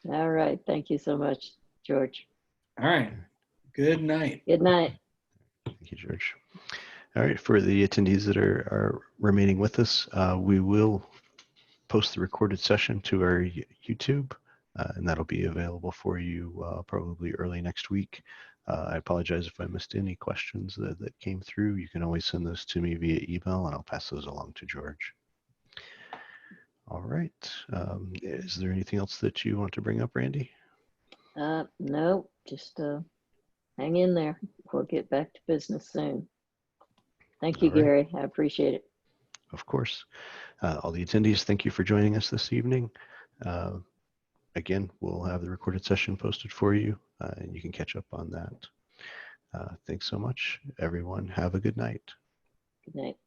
All right, thank you so much, George. All right. Good night. Good night. Thank you, George. All right, for the attendees that are remaining with us, we will post the recorded session to our YouTube, and that'll be available for you probably early next week. I apologize if I missed any questions that came through. You can always send those to me via email, and I'll pass those along to George. All right. Is there anything else that you want to bring up, Randy? No, just hang in there. We'll get back to business soon. Thank you, All right. Gary. I appreciate it. Of course. All the attendees, thank you for joining us this evening. Again, we'll have the recorded session posted for you, and you can catch up on that. Thanks so much, everyone. Have a good night. Good night.